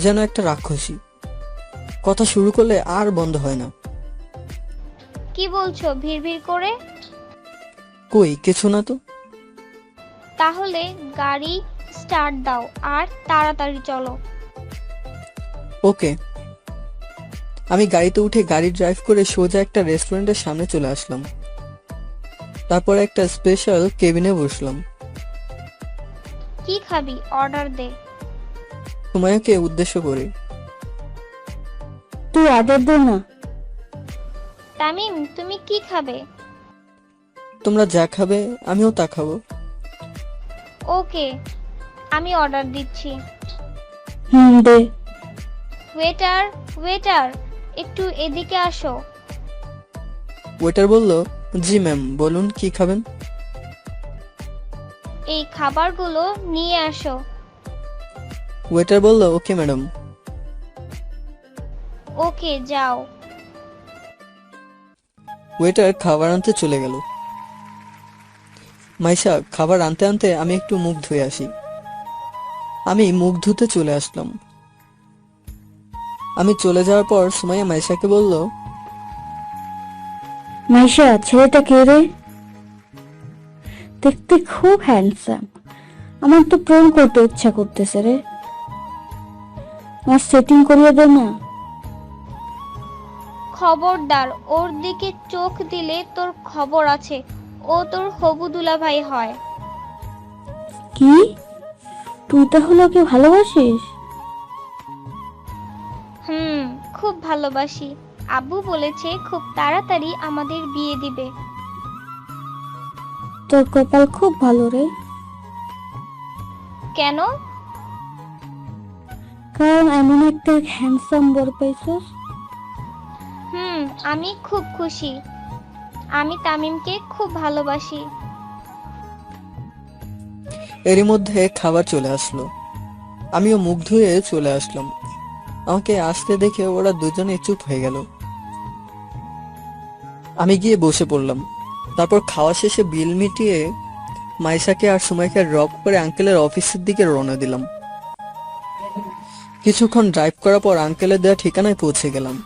Speaker 1: যেন একটা রাক্ষসী। কথা শুরু করলে আর বন্ধ হয় না।
Speaker 6: কি বলছো ভিড় করে?
Speaker 1: কই কিছু না তো।
Speaker 6: তাহলে গাড়ি স্টার্ট দাও আর তাড়াতাড়ি চলো।
Speaker 1: ওকে। আমি গাড়িতে উঠে গাড়ি ড্রাইভ করে সোজা একটা রেস্টুরেন্টের সামনে চলে আসলাম। তারপর একটা স্পেশাল কেবিনে বসলাম।
Speaker 6: কি খাবি, অর্ডার দে।
Speaker 1: সুমাইয়াকে উদ্দেশ্য করে,
Speaker 3: তুই অর্ডার দে না।
Speaker 6: তামিম, তুমি কি খাবে?
Speaker 1: তোমরা যা খাবে আমিও তা খাবো।
Speaker 6: ওকে, আমি অর্ডার দিচ্ছি।
Speaker 3: দে।
Speaker 6: ওয়েটার, ওয়েটার, একটু এদিকে আসো।
Speaker 1: ওয়েটার বলল, জি ম্যাম, বলুন কি খাবেন?
Speaker 6: এই খাবারগুলো নিয়ে আসো।
Speaker 1: ওয়েটার বলল, ওকে ম্যাডাম।
Speaker 6: ওকে, যাও।
Speaker 1: ওয়েটার খাবার আনতে চলে গেল। মাইশা, খাবার আনতে আনতে আমি একটু মুখ ধুয়ে আসি। আমি মুখ ধুতে চলে আসলাম। আমি চলে যাওয়ার পর সুমাইয়া মাইশাকে বলল,
Speaker 3: মাইশা, ছেলেটা কে রে? দেখতে খুব হ্যান্ডসাম। আমার তো প্রেম করতে ইচ্ছা করতেছে রে। আর সেটিং করিয়ে দে না।
Speaker 6: খবরদার, ওর দিকে চোখ দিলে তোর খবর আছে। ও তোর হবু দুলাভাই হয়।
Speaker 3: কি? তুই তাহলে ওকে ভালোবাসিস?
Speaker 6: খুব ভালোবাসি। আব্বু বলেছে খুব তাড়াতাড়ি আমাদের বিয়ে দিবে।
Speaker 3: তোর কপাল খুব ভালো রে।
Speaker 6: কেন?
Speaker 3: কারণ এমন একটা হ্যান্ডসাম বর পাইছিস।
Speaker 6: আমি খুব খুশি। আমি তামিমকে খুব ভালোবাসি।
Speaker 1: এরই মধ্যে খাবার চলে আসলো। আমিও মুখ ধুয়ে চলে আসলাম। আমাকে আসতে দেখে ওরা দুজনে চুপ হয়ে গেল। আমি গিয়ে বসে পড়লাম। তারপর খাওয়া শেষে বিল মিটিয়ে মাইশাকে আর সুমাইকে ড্রপ করে আঙ্কেলের অফিসের দিকে রওনা দিলাম। কিছুক্ষণ ড্রাইভ করার পর আঙ্কেলের দেওয়া ঠিকানায় পৌঁছে গেলাম।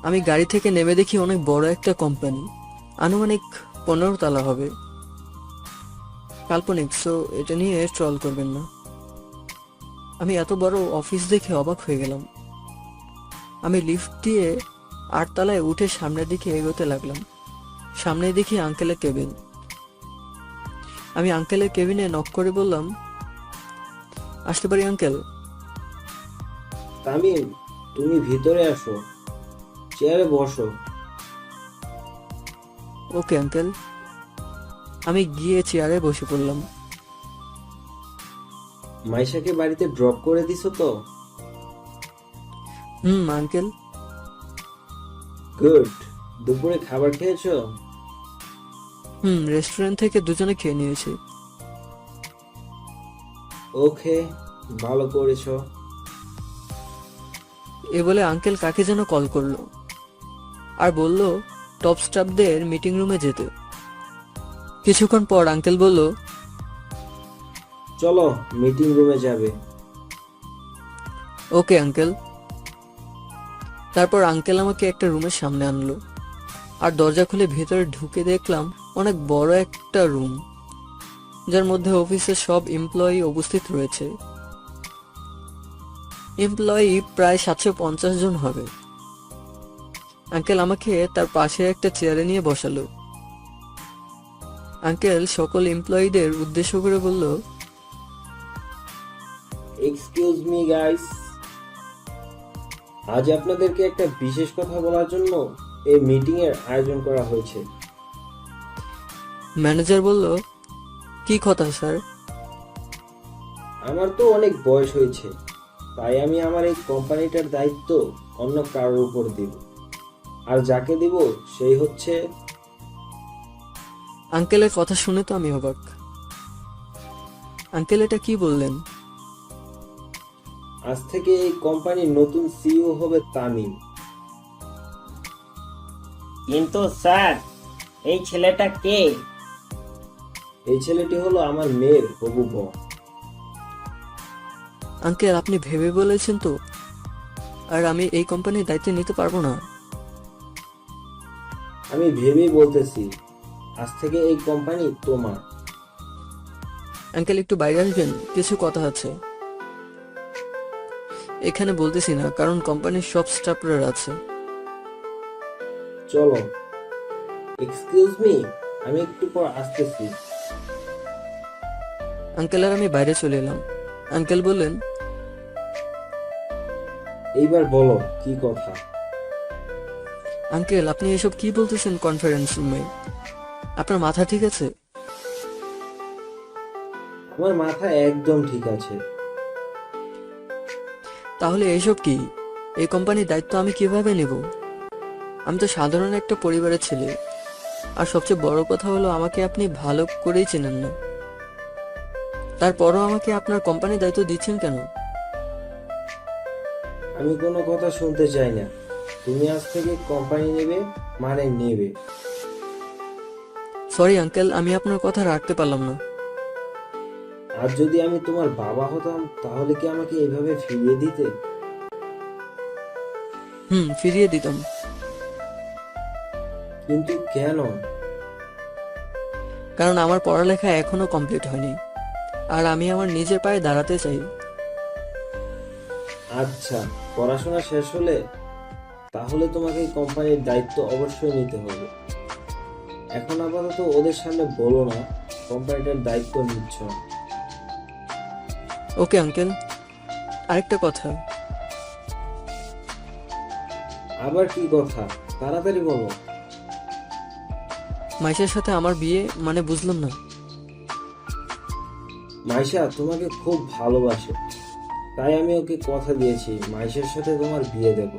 Speaker 1: আমি গাড়ি থেকে নেমে দেখি অনেক বড় একটা কোম্পানি, আনুমানিক 15 তলা হবে। কাল্পনিক, সো এটা নিয়ে ট্রল করবেন না। আমি এত বড় অফিস দেখে অবাক হয়ে গেলাম। আমি লিফট দিয়ে 8 তলায় উঠে সামনের দিকে এগোতে লাগলাম। সামনে দেখি আঙ্কেলের কেবিন। আমি আঙ্কেলের কেবিনে নক করে বললাম, আসতে পারি আঙ্কেল?
Speaker 2: তামিম, তুমি ভিতরে আসো, চেয়ারে বসো।
Speaker 1: Okay uncle. আমি গিয়ে চেয়ারে বসে পড়লাম।
Speaker 2: মাইশাকে বাড়িতে ড্রপ করে দিছো তো?
Speaker 1: আঙ্কেল।
Speaker 2: গুড। দুপুরে খাবার খেয়েছো?
Speaker 1: রেস্টুরেন্ট থেকে দুজনে খেয়ে নিয়েছি।
Speaker 2: ওকে, ভালো করেছো।
Speaker 1: এ বলে আঙ্কেল কাকে যেন কল করলো আর বলল টপ স্টাফদের মিটিং রুমে যেতে। কিছুক্ষণ পর আঙ্কেল বলল,
Speaker 2: চলো মিটিং রুমে যাবে।
Speaker 1: Okay uncle. তারপর আঙ্কেল আমাকে একটা রুমের সামনে আনলো আর দরজা খুলে ভেতরে ঢুকে দেখলাম অনেক বড় একটা রুম, যার মধ্যে অফিসের সব এমপ্লয়ি উপস্থিত রয়েছে। এমপ্লয়ি প্রায় 750 জন হবে। আঙ্কেল আমাকে তার পাশে একটা চেয়ারে নিয়ে বসালো। আঙ্কেল সকল এমপ্লয়িদের উদ্দেশ্য করে বলল,
Speaker 2: এক্সকিউজ মি গাইস, আজ আপনাদেরকে একটা বিশেষ কথা বলার জন্য এই মিটিং এর আয়োজন করা হয়েছে।
Speaker 1: ম্যানেজার বলল, কি কথা স্যার?
Speaker 2: আমার তো অনেক বয়স হয়েছে, তাই আমি আমার এই কোম্পানিটার দায়িত্ব অন্য কারোর উপর দিব, আর যাকে দিব সেই হচ্ছে।
Speaker 1: আঙ্কেলের কথা শুনে তো আমি অবাক। আঙ্কেল এটা কি বললেন?
Speaker 2: আজ থেকে এই কোম্পানির নতুন সিইও হবে তামিম।
Speaker 8: কিন্তু স্যার, এই ছেলেটা কে?
Speaker 2: এই ছেলেটি হলো আমার মেয়ের হবু বউ।
Speaker 1: আঙ্কেল আপনি ভেবে বলেছেন তো? আর আমি এই কোম্পানির দায়িত্ব নিতে পারবো না।
Speaker 2: আমি ভেবেই বলতেছি, আজ থেকে এই কোম্পানি তোমার।
Speaker 1: আঙ্কেল একটু বাইরে আসবেন, কিছু কথা আছে। এখানে বলতেছি না, কারণ কোম্পানির সব স্টাফরা আছে।
Speaker 2: চলো। এক্সকিউজ মি, আমি একটু পর আসতেছি।
Speaker 1: আঙ্কেল আর আমি বাইরে চলে এলাম। আঙ্কেল বললেন,
Speaker 2: এইবার বলো কি কথা।
Speaker 1: আঙ্কেল আপনি এসব কি বলতেছেন কনফারেন্স রুমে? আপনার মাথা ঠিক আছে?
Speaker 2: আমার মাথা একদম ঠিক আছে।
Speaker 1: তাহলে এসব কি? এই কোম্পানির দায়িত্ব আমি কিভাবে নেব? আমি তো সাধারণ একটা পরিবারের ছেলে, আর সবচেয়ে বড় কথা হলো আমাকে আপনি ভালো করেই চেনেন না। তারপরও আমাকে আপনার কোম্পানির দায়িত্ব দিচ্ছেন কেন?
Speaker 2: আমি কোনো কথা শুনতে চাই না। তুমি আজ থেকে কোম্পানি নেবে মানে নেবে।
Speaker 1: সরি আঙ্কেল, আমি আপনার কথা রাখতে পারলাম না।
Speaker 2: আর যদি আমি তোমার বাবা হতাম তাহলে কি আমাকে এইভাবে ফিরিয়ে দিতে?
Speaker 1: ফিরিয়ে দিতাম।
Speaker 2: কিন্তু কেন?
Speaker 1: কারণ আমার পড়ালেখা এখনো কমপ্লিট হয়নি, আর আমি আমার নিজের পায়ে দাঁড়াতে চাই।
Speaker 2: আচ্ছা, পড়াশোনা শেষ হলে তাহলে তোমাকে এই কোম্পানির দায়িত্ব অবশ্যই নিতে হবে। এখন আপাতত ওদের সামনে বলো না কোম্পানিটার দায়িত্ব নিচ্ছ।
Speaker 1: Okay uncle. আরেকটা কথা,
Speaker 2: আবার কি কথা? তাড়াতাড়ি বলো।
Speaker 1: মাইশার সাথে আমার বিয়ে মানে বুঝলাম না।
Speaker 2: মাইশা তোমাকে খুব ভালোবাসে, তাই আমি ওকে কথা দিয়েছি মাইশার সাথে তোমার বিয়ে দেব।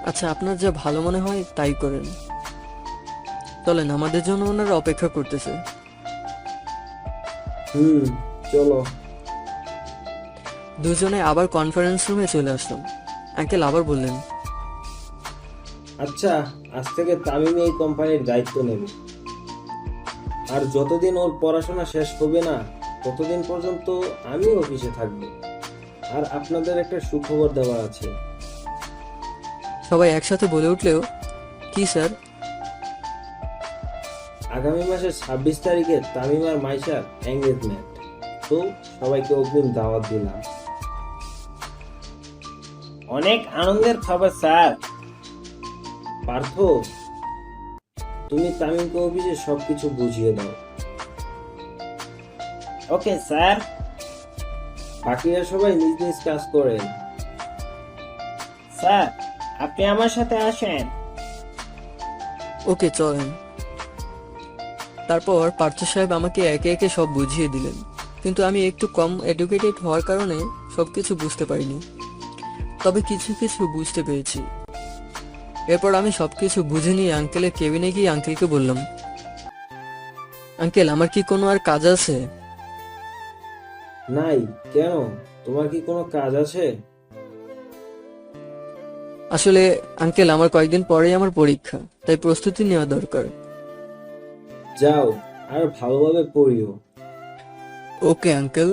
Speaker 1: আচ্ছা, আপনার যা ভালো মনে হয় তাই করেন। চলেন, আমাদের জন্য ওনারা অপেক্ষা করতেছে।
Speaker 2: চলো।
Speaker 1: দুজনে আবার কনফারেন্স রুমে চলে আসলাম। আঙ্কেল আবার বললেন,
Speaker 2: আচ্ছা, আজ থেকে তামিম এই কোম্পানির দায়িত্ব নেবে, আর যতদিন ওর পড়াশোনা শেষ হবে না ততদিন পর্যন্ত আমি অফিসে থাকবো। আর আপনাদের একটা সুখবর দেওয়ার আছে।
Speaker 1: সবাই একসাথে বলে উঠলেও, কি স্যার?
Speaker 2: আগামী মাসের 26 তারিখে তামিম আর মাইশার এঙ্গেজমেন্ট, তো সবাইকে অগ্রিম দাওয়াত দিলাম।
Speaker 8: অনেক আনন্দের খবর স্যার।
Speaker 2: পার্থ, তুমি তামিমকে অফিসে সবকিছু বুঝিয়ে দাও।
Speaker 8: Okay sir.
Speaker 2: বাকিরা সবাই নিজ নিজ কাজ করেন।
Speaker 8: স্যার, আপনি আমার সাথে আসেন।
Speaker 1: ওকে চলেন। তারপর পার্থ সাহেব আমাকে একে একে সব বুঝিয়ে দিলেন, কিন্তু আমি একটু কম এডুকেটেড হওয়ার কারণে সবকিছু বুঝতে পারিনি, তবে কিছু কিছু বুঝতে পেরেছি। এরপর আমি সবকিছু বুঝে নিয়ে আঙ্কেলের কেবিনে গিয়ে আঙ্কেলকে বললাম, আঙ্কেল আমার কি কোনো আর কাজ আছে?
Speaker 2: নাই কেন, তোমার কি কোনো কাজ আছে?
Speaker 1: আসলে আঙ্কেল আমার কয়েকদিন পরেই আমার পরীক্ষা, তাই প্রস্তুতি নেওয়া দরকার।
Speaker 2: যাও আর ভালোভাবে পড়িও।
Speaker 1: Okay uncle.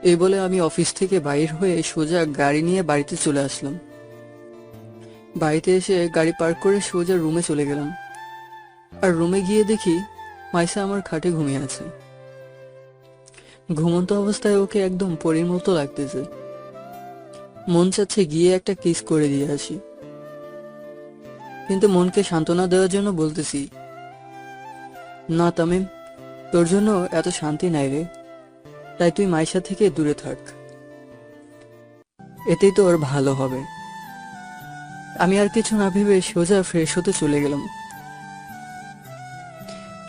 Speaker 1: এই বলে আমি অফিস থেকে বাইর হয়ে সোজা গাড়ি নিয়ে বাড়িতে চলে আসলাম। বাড়িতে এসে গাড়ি পার্ক করে সোজা রুমে চলে গেলাম। আর রুমে গিয়ে দেখি মাইসা আমার খাটে ঘুমিয়ে আছে। ঘুমন্ত অবস্থায় ওকে একদম পরীর মতো লাগতেছে। মন চাচ্ছে গিয়ে একটা কিস করে দিয়ে আসি, কিন্তু মনকে সান্ত্বনা দেওয়ার জন্য বলতেছি, না তামিম, তোর জন্য এত শান্তি নাই রে, তাই তুই মাইশা থেকে দূরে থাক, এতেই তোর ভালো হবে। আমি আর কিছু না ভেবে সোজা ফ্রেশ হতে চলে গেলাম।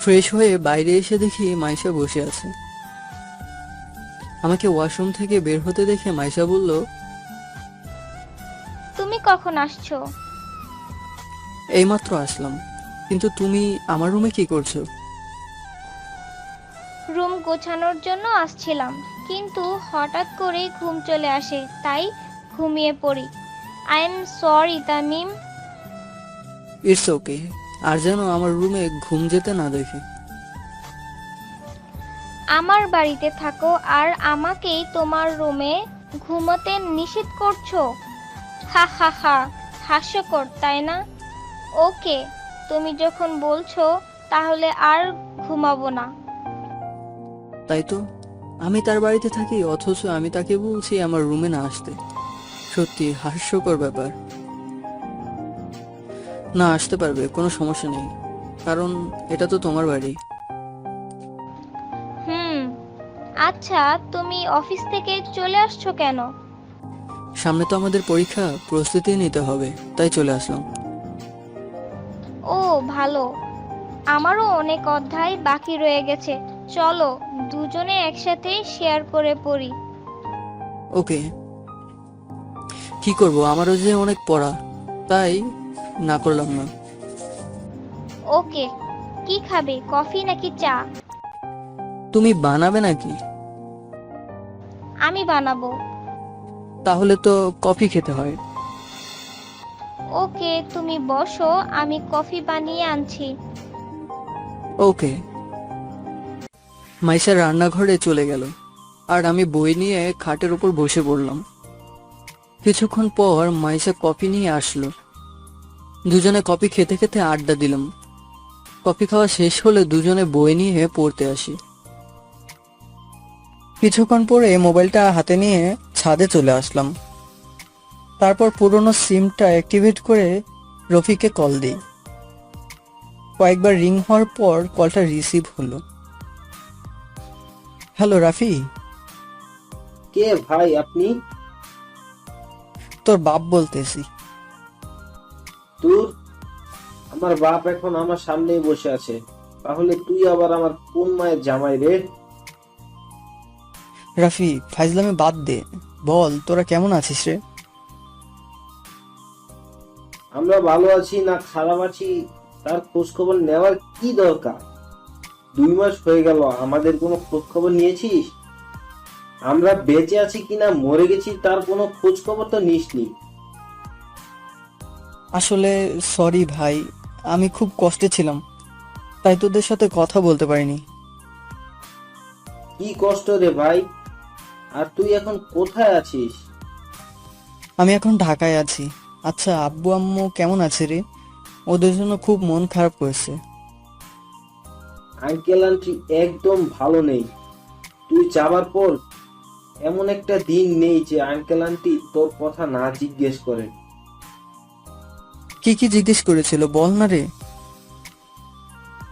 Speaker 1: ফ্রেশ হয়ে বাইরে এসে দেখি মাইশা বসে আছে। আমাকে ওয়াশরুম থেকে বের হতে দেখে মাইশা বলল,
Speaker 6: তুমি কখন আসছো?
Speaker 1: এইমাত্র আসলাম, কিন্তু তুমি আমার রুমে কি করছো?
Speaker 6: রুম গোছানোর জন্য আসছিলাম, কিন্তু হঠাৎ করেই ঘুম চলে আসে, তাই ঘুমিয়ে পড়ি। I am sorry Tamim.
Speaker 1: It's okay, আর যেন আমার রুমে ঘুম যেতে না দেখে।
Speaker 6: আমার বাড়িতে থাকো আর আমাকেই তোমার রুমে ঘুমোতে নিষেধ করছো? হা হা হা, হাস্যকর তাই না? ওকে, তুমি যখন বলছো তাহলে আর ঘুমাবো না।
Speaker 1: তাই তো, আমি তার বাড়িতে থাকি অথচ আমি তাকে বলছি আমার রুমে না আসতে। সত্যি হাস্যকর ব্যাপার। না আসতে পারবে, কোনো সমস্যা নেই, কারণ এটা তো তোমার বাড়ি।
Speaker 6: আচ্ছা, তুমি অফিস থেকে চলে আসছো কেন?
Speaker 1: সামনে তো আমাদের পরীক্ষা, প্রস্তুতি নিতে হবে, তাই চলে আসলাম।
Speaker 6: ও ভালো, আমারও অনেক অধ্যায় বাকি রয়ে গেছে, চলো দুজনে একসাথে শেয়ার করে পড়ি।
Speaker 1: ওকে, কি করব, আমারও যে অনেক পড়া, তাই না করলাম না।
Speaker 6: ওকে, কি খাবে, কফি নাকি চা?
Speaker 1: তুমি বানাবে নাকি?
Speaker 6: আমি বানাবো।
Speaker 1: তাহলে তো কফি খেতে হয়।
Speaker 6: ওকে, তুমি বসো, আমি কফি বানিয়ে আনছি।
Speaker 1: ওকে। মাইশা রান্নাঘরে চলে গেল, আর আমি বই নিয়ে খাটের উপর বসে পড়লাম। কিছুক্ষণ পর মাইশা কফি নিয়ে আসলো। দুজনে কফি খেতে খেতে আড্ডা দিলাম। কফি খাওয়া শেষ হলে দুজনে বই নিয়ে পড়তে আসি। কিছুক্ষণ পরে মোবাইলটা হাতে নিয়ে ছাদে চলে আসলাম। তারপর পুরনো সিমটা অ্যাক্টিভেট করে রফিকে কল দিই। কয়েকবার রিং হওয়ার পর কলটা রিসিভ হলো। হ্যালো রাফি।
Speaker 2: কে ভাই আপনি?
Speaker 1: তোর বাপ বলতেছি।
Speaker 2: তোর? আমার বাপ এখন আমার সামনেই বসে আছে, তাহলে তুই আবার আমার কোন মায়ের জামাই রে?
Speaker 1: রাফি ফাইজলামে বাদ দে, বল তোরা কেমন আছিস রে?
Speaker 2: আমরা ভালো আছি না খারাপ আছি তার খোঁজ খবর নেওয়ার কি দরকার? 2 মাস হয়ে গেল, আমাদের কোনো খোঁজ খবর নিয়েছিস? আমরা বেঁচে আছি কিনা মরে গেছি তার কোনো খোঁজ খবর তো নিসনি।
Speaker 1: আসলে সরি ভাই, আমি খুব কষ্টে ছিলাম, তাই তোদের সাথে কথা বলতে পারিনি।
Speaker 2: কি কষ্ট রে ভাই? আর তুই এখন কোথায় আছিস?
Speaker 1: আমি এখন ঢাকায় আছি। আচ্ছা আব্বু আম্মু কেমন আছে রে? ওদের জন্য খুব মন খারাপ করেছে।
Speaker 2: আঙ্কেল আন্টি একদম ভালো নেই। তুই যাবার পর এমন একটা দিন নেই যে আঙ্কেল আন্টি তোর কথা না জিজ্ঞেস করেন।
Speaker 1: কি কি জিজ্ঞেস করেছিল বল না রে।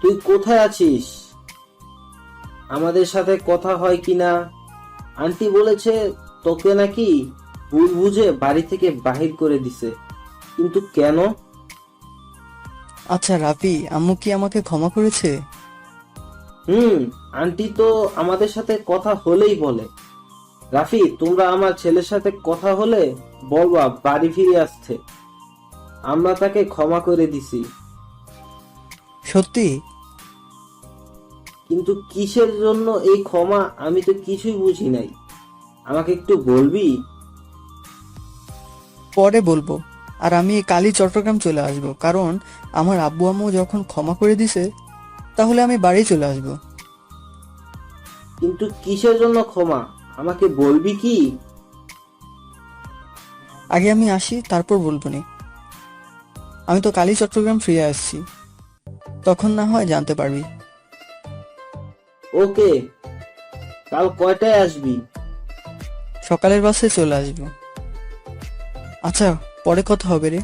Speaker 2: তুই কোথায় আছিস, আমাদের সাথে কথা হয় কিনা। আন্টি বলেছে তোকে নাকি ভুল বুঝে বাড়ি থেকে বাহির করে দিছে, কিন্তু কেন?
Speaker 7: আচ্ছা রাফি, আম্মু কি আমাকে ক্ষমা করেছে?
Speaker 2: আন্টি তো আমাদের সাথে কথা হলেই বলে, রাফি তোমরা আমার ছেলের সাথে কথা হলে বলবা বাড়ি ফিরে আসতে, আমরা তাকে ক্ষমা করে দিছি।
Speaker 7: সত্যি?
Speaker 2: কিন্তু কিসের জন্য এই ক্ষমা আমি তো কিছুই বুঝি নাই, আমাকে একটু বলবি?
Speaker 7: পরে বলবো। আর আমি কালই চট্টগ্রাম চলে আসব, কারণ আমার আব্বু আম্মু যখন ক্ষমা করে দিছে তাহলে আমি বাড়ি চলে আসব।
Speaker 2: কিন্তু কিসের জন্য ক্ষমা আমাকে বলবি কি?
Speaker 7: আগে আমি আসি, তারপর বলবো নি। আমি তো কালই চট্টগ্রাম ফিরে আসছি, তখন না হয় জানতে পারবি।
Speaker 2: ওকে, কাল কয়টায় আসবি?
Speaker 7: সকালের বাসে চলে আসবো। আচ্ছা, পরে কথা হবে রে।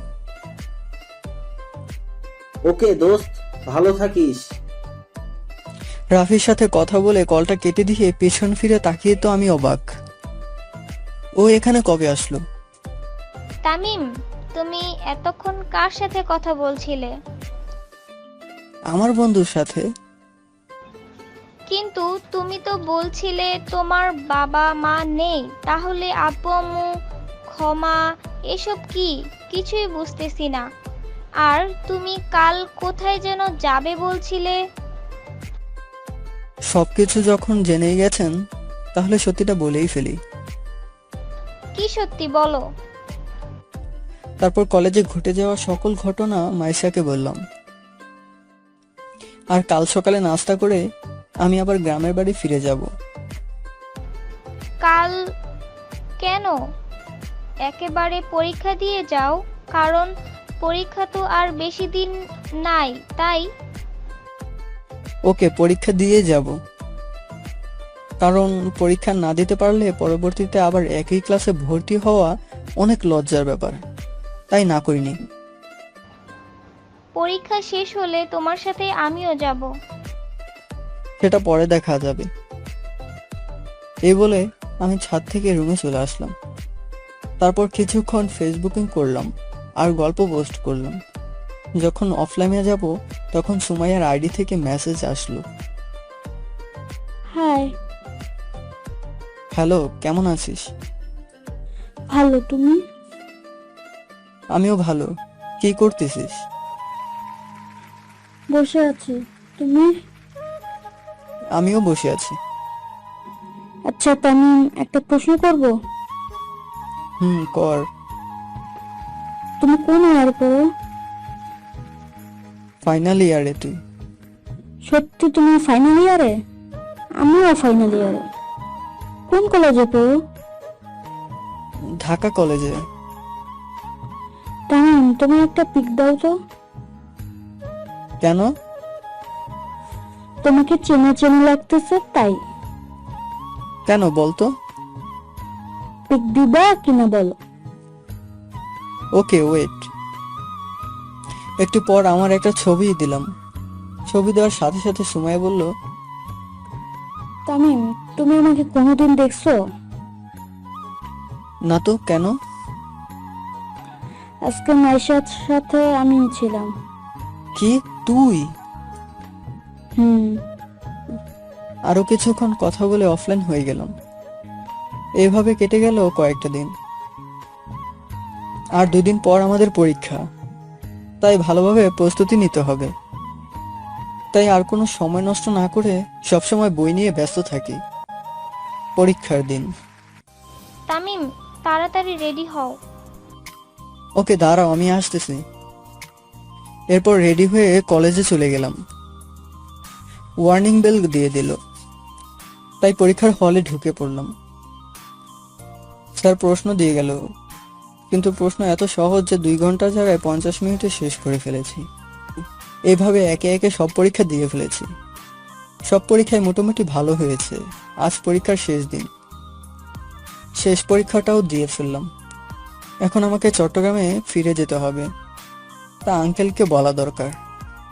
Speaker 2: ওকে দোস্ত, ভালো থাকিস।
Speaker 7: রাফির সাথে কথা বলে কলটা কেটে দিয়ে পেছন ফিরে তাকিয়ে তো আমি অবাক। ও এখানে কবে আসলো?
Speaker 6: তামিম, তুমি এতক্ষণ কার সাথে কথা বলছিলে?
Speaker 7: আমার বন্ধুর সাথে।
Speaker 6: কিন্তু তুমি তো বলছিলে তোমার বাবা মা নেই, তাহলে আব্বু আম্মু, ক্ষমা, এসব কি? কিছুই বুঝতেছি না। আর তুমি কাল কোথায় যেন যাবে বলছিলে?
Speaker 7: সবকিছু যখন জেনেই গেছেন, তাহলে সত্যিটা বলেই ফেলি।
Speaker 6: কি সত্যি বলো?
Speaker 7: তারপর কলেজে ঘটে যাওয়া সকল ঘটনা মাইশাকে বললাম। আর কাল সকালে নাস্তা করে আমি আবার গ্রামের বাড়ি ফিরে যাব।
Speaker 6: কাল? কেন? একেবারে পরীক্ষা দিয়ে যাও, কারণ পরীক্ষা তো আর বেশি দিন নাই, তাই?
Speaker 7: ওকে, পরীক্ষা দিয়ে যাব, কারণ পরীক্ষা না দিতে পারলে পরবর্তীতে আবার একই ক্লাসে ভর্তি হওয়া অনেক লজ্জার ব্যাপার, তাই না করিনি।
Speaker 6: পরীক্ষা শেষ হলে তোমার সাথে আমিও যাব।
Speaker 7: সেটা পরে দেখা যাবে। এই বলে আমি ছাদ থেকে রুমে চলে আসলাম। তারপর কিছুক্ষণ ফেসবুকিং করলাম আর গল্প পোস্ট করলাম। যখন অফলাইনে যাব তখন সুমাইয়ার আইডি থেকে মেসেজ আসলো।
Speaker 3: হাই।
Speaker 7: হ্যালো, কেমন আছিস?
Speaker 3: ভালো, তুমি?
Speaker 7: আমিও ভালো। কি করতেছিস?
Speaker 3: বসে আছি, তুমি?
Speaker 7: আমিও বসে আছি।
Speaker 3: আচ্ছা আমি একটা প্রশ্ন করব।
Speaker 7: কর।
Speaker 3: তুমি কোন ইয়ারে পড়ো?
Speaker 7: ফাইনাল ইয়ারে। তুই?
Speaker 3: সত্যি তুমি ফাইনাল ইয়ারে? আমিও ফাইনাল ইয়ারে। কোন কলেজে পড়ো?
Speaker 7: ঢাকা কলেজে।
Speaker 3: তামিম, তুমি একটা পিক দাও তো।
Speaker 7: কেন?
Speaker 3: তোমাকে চেনা চেনা লাগতেছে তাই।
Speaker 7: কেন বলতো?
Speaker 3: পিক দিবা কিনা বলো।
Speaker 7: ওকে, ওয়েট। একটু পর আমার একটা ছবি দিলাম। ছবি দেওয়ার সাথে সাথে সুমাইয়া বলল,
Speaker 3: তামিম, তুমি আমাকে কোনোদিন দেখছো?
Speaker 7: না তো, কেন?
Speaker 3: আজকে মাইশার সাথে আমি ছিলাম।
Speaker 7: কি তুই?
Speaker 3: হুম।
Speaker 7: আরো কিছুক্ষণ কথা বলে অফলাইন হয়ে গেলাম। এভাবে কেটে গেল কয়েকটা দিন। আর 2 দিন পর আমাদের পরীক্ষা, তাই ভালোভাবে প্রস্তুতি নিতে হবে। তাই আর কোনো সময় নষ্ট না করে সবসময় বই নিয়ে ব্যস্ত থাকি। পরীক্ষার দিন।
Speaker 6: তামিম, তাড়াতাড়ি রেডি হও।
Speaker 7: ওকে, দাঁড়াও, আমি আসতেছি। এরপর রেডি হয়ে কলেজে চলে গেলাম। ওয়ার্নিং বেল দিয়ে দিল, তাই পরীক্ষার হলে ঢুকে পড়লাম। স্যার প্রশ্ন দিয়ে গেল, কিন্তু প্রশ্ন এত সহজ যে 2 ঘন্টার জায়গায় 50 মিনিটে শেষ করে ফেলেছি। এইভাবে একে একে সব পরীক্ষা দিয়ে ফেলেছি। সব পরীক্ষায় মোটামুটি ভালো হয়েছে। আজ পরীক্ষার শেষ দিন। শেষ পরীক্ষাটাও দিয়ে ফেললাম। এখন আমাকে চট্টগ্রামে ফিরে যেতে হবে, তা আঙ্কেলকে বলা দরকার।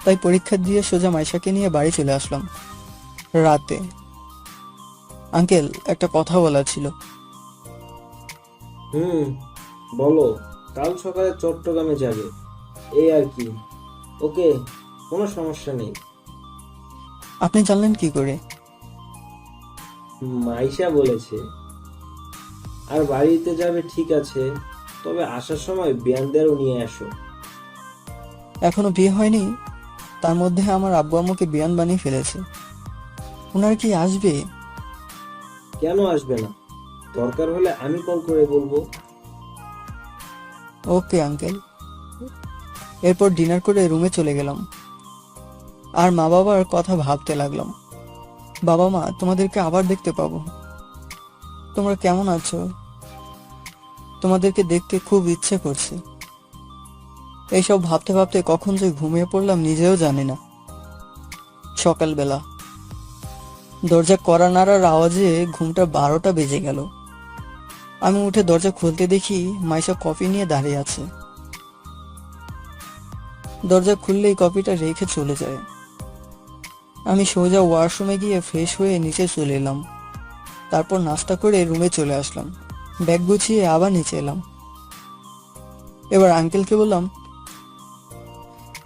Speaker 7: তাই পরীক্ষা দিয়ে সোজা মাইশাকে নিয়ে বাড়ি চলে আসলাম রাতে। আঙ্কেল, একটা কথা বলার ছিল।
Speaker 2: বলো। কাল সকালে চট্টগ্রামে যাবে, এই আর কি। ওকে, কোনো সমস্যা নেই।
Speaker 7: আপনি জানলেন কি করে?
Speaker 2: মাইশা বলেছে। আর বাড়িতে যাবে ঠিক আছে, তবে আসার সময় বিয়ানদেরও নিয়ে আসো।
Speaker 7: এখনো বিয়ে হয়নি, তার মধ্যে আমার আব্বু আম্মুকে বিয়ান বানিয়ে ফেলেছে। ওনারা কি আসবে?
Speaker 2: কেন আসবে না? দরকার হলে আমি কল করে বলবো।
Speaker 7: Okay uncle. এরপর ডিনার করে রুমে চলে গেলাম আর মা বাবার কথা ভাবতে লাগলাম। বাবা মা, তোমাদেরকে আবার দেখতে পাবো। তোমরা কেমন আছো? তোমাদেরকে দেখতে খুব ইচ্ছে করছে। এইসব ভাবতে ভাবতে কখন যে ঘুমিয়ে পড়লাম নিজেও জানি না। সকালবেলা দরজা কড়া নাড়ার আওয়াজে ঘুমটা 12টা বেজে গেল। আমি উঠে দরজা খুলতে দেখি মাইশা কফি নিয়ে দাঁড়িয়ে আছে। দরজা খুললেই কফিটা রেখে চলে যায়। আমি সোজা ওয়াশরুমে গিয়ে ফ্রেশ হয়ে নিচে চলে এলাম। তারপর নাস্তা করে রুমে চলে আসলাম। ব্যাগ গুছিয়ে আবার নিচে এলাম। এবার আঙ্কেলকে বললাম,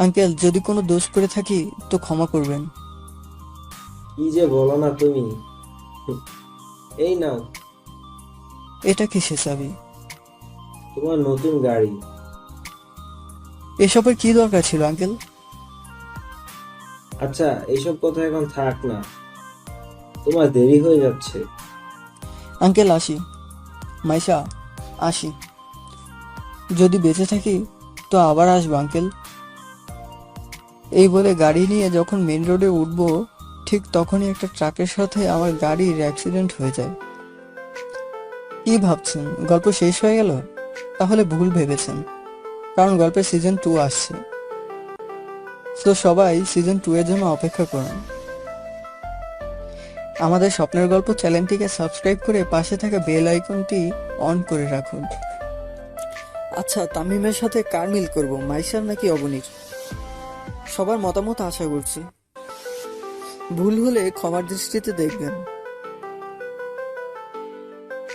Speaker 7: আঙ্কেল যদি কোনো দোষ করে থাকি তো ক্ষমা করবেন।
Speaker 2: কি যে বলো না তুমি। এই নাও,
Speaker 7: এটা কিসের চাবি?
Speaker 2: তোমার নতুন গাড়ি।
Speaker 7: এসবের কি দরকার ছিল আঙ্কেল?
Speaker 2: আচ্ছা, এইসব কথা এখন থাক না, তোমার দেরি হয়ে যাচ্ছে।
Speaker 7: আঙ্কেল আসি। মাইশা আসি। যদি বেঁচে থাকি তো আবার আসবো আঙ্কেল। এই বলে গাড়ি নিয়ে যখন মেন রোডে উঠবো ঠিক তখনই একটা ট্রাকের সাথে আমার গাড়ির অ্যাক্সিডেন্ট হয়ে যায়। কি ভাবছেন গল্প শেষ হয়ে গেল? তাহলে ভুল ভেবেছেন, কারণ গল্পের সিজন 2 আসছে। তো সবাই সিজন 2 এর জন্য অপেক্ষা করুন। আমাদের স্বপ্নের গল্প চ্যানেলটিকে সাবস্ক্রাইব করে পাশে থাকা বেল আইকনটি অন করে রাখুন। আচ্ছা, তামিমের সাথে কার মিল করব, মাইশার নাকি অবনীর? সবার মতামত আশা করছি। ভুল হলে ক্ষমার দৃষ্টিতে দেখবেন।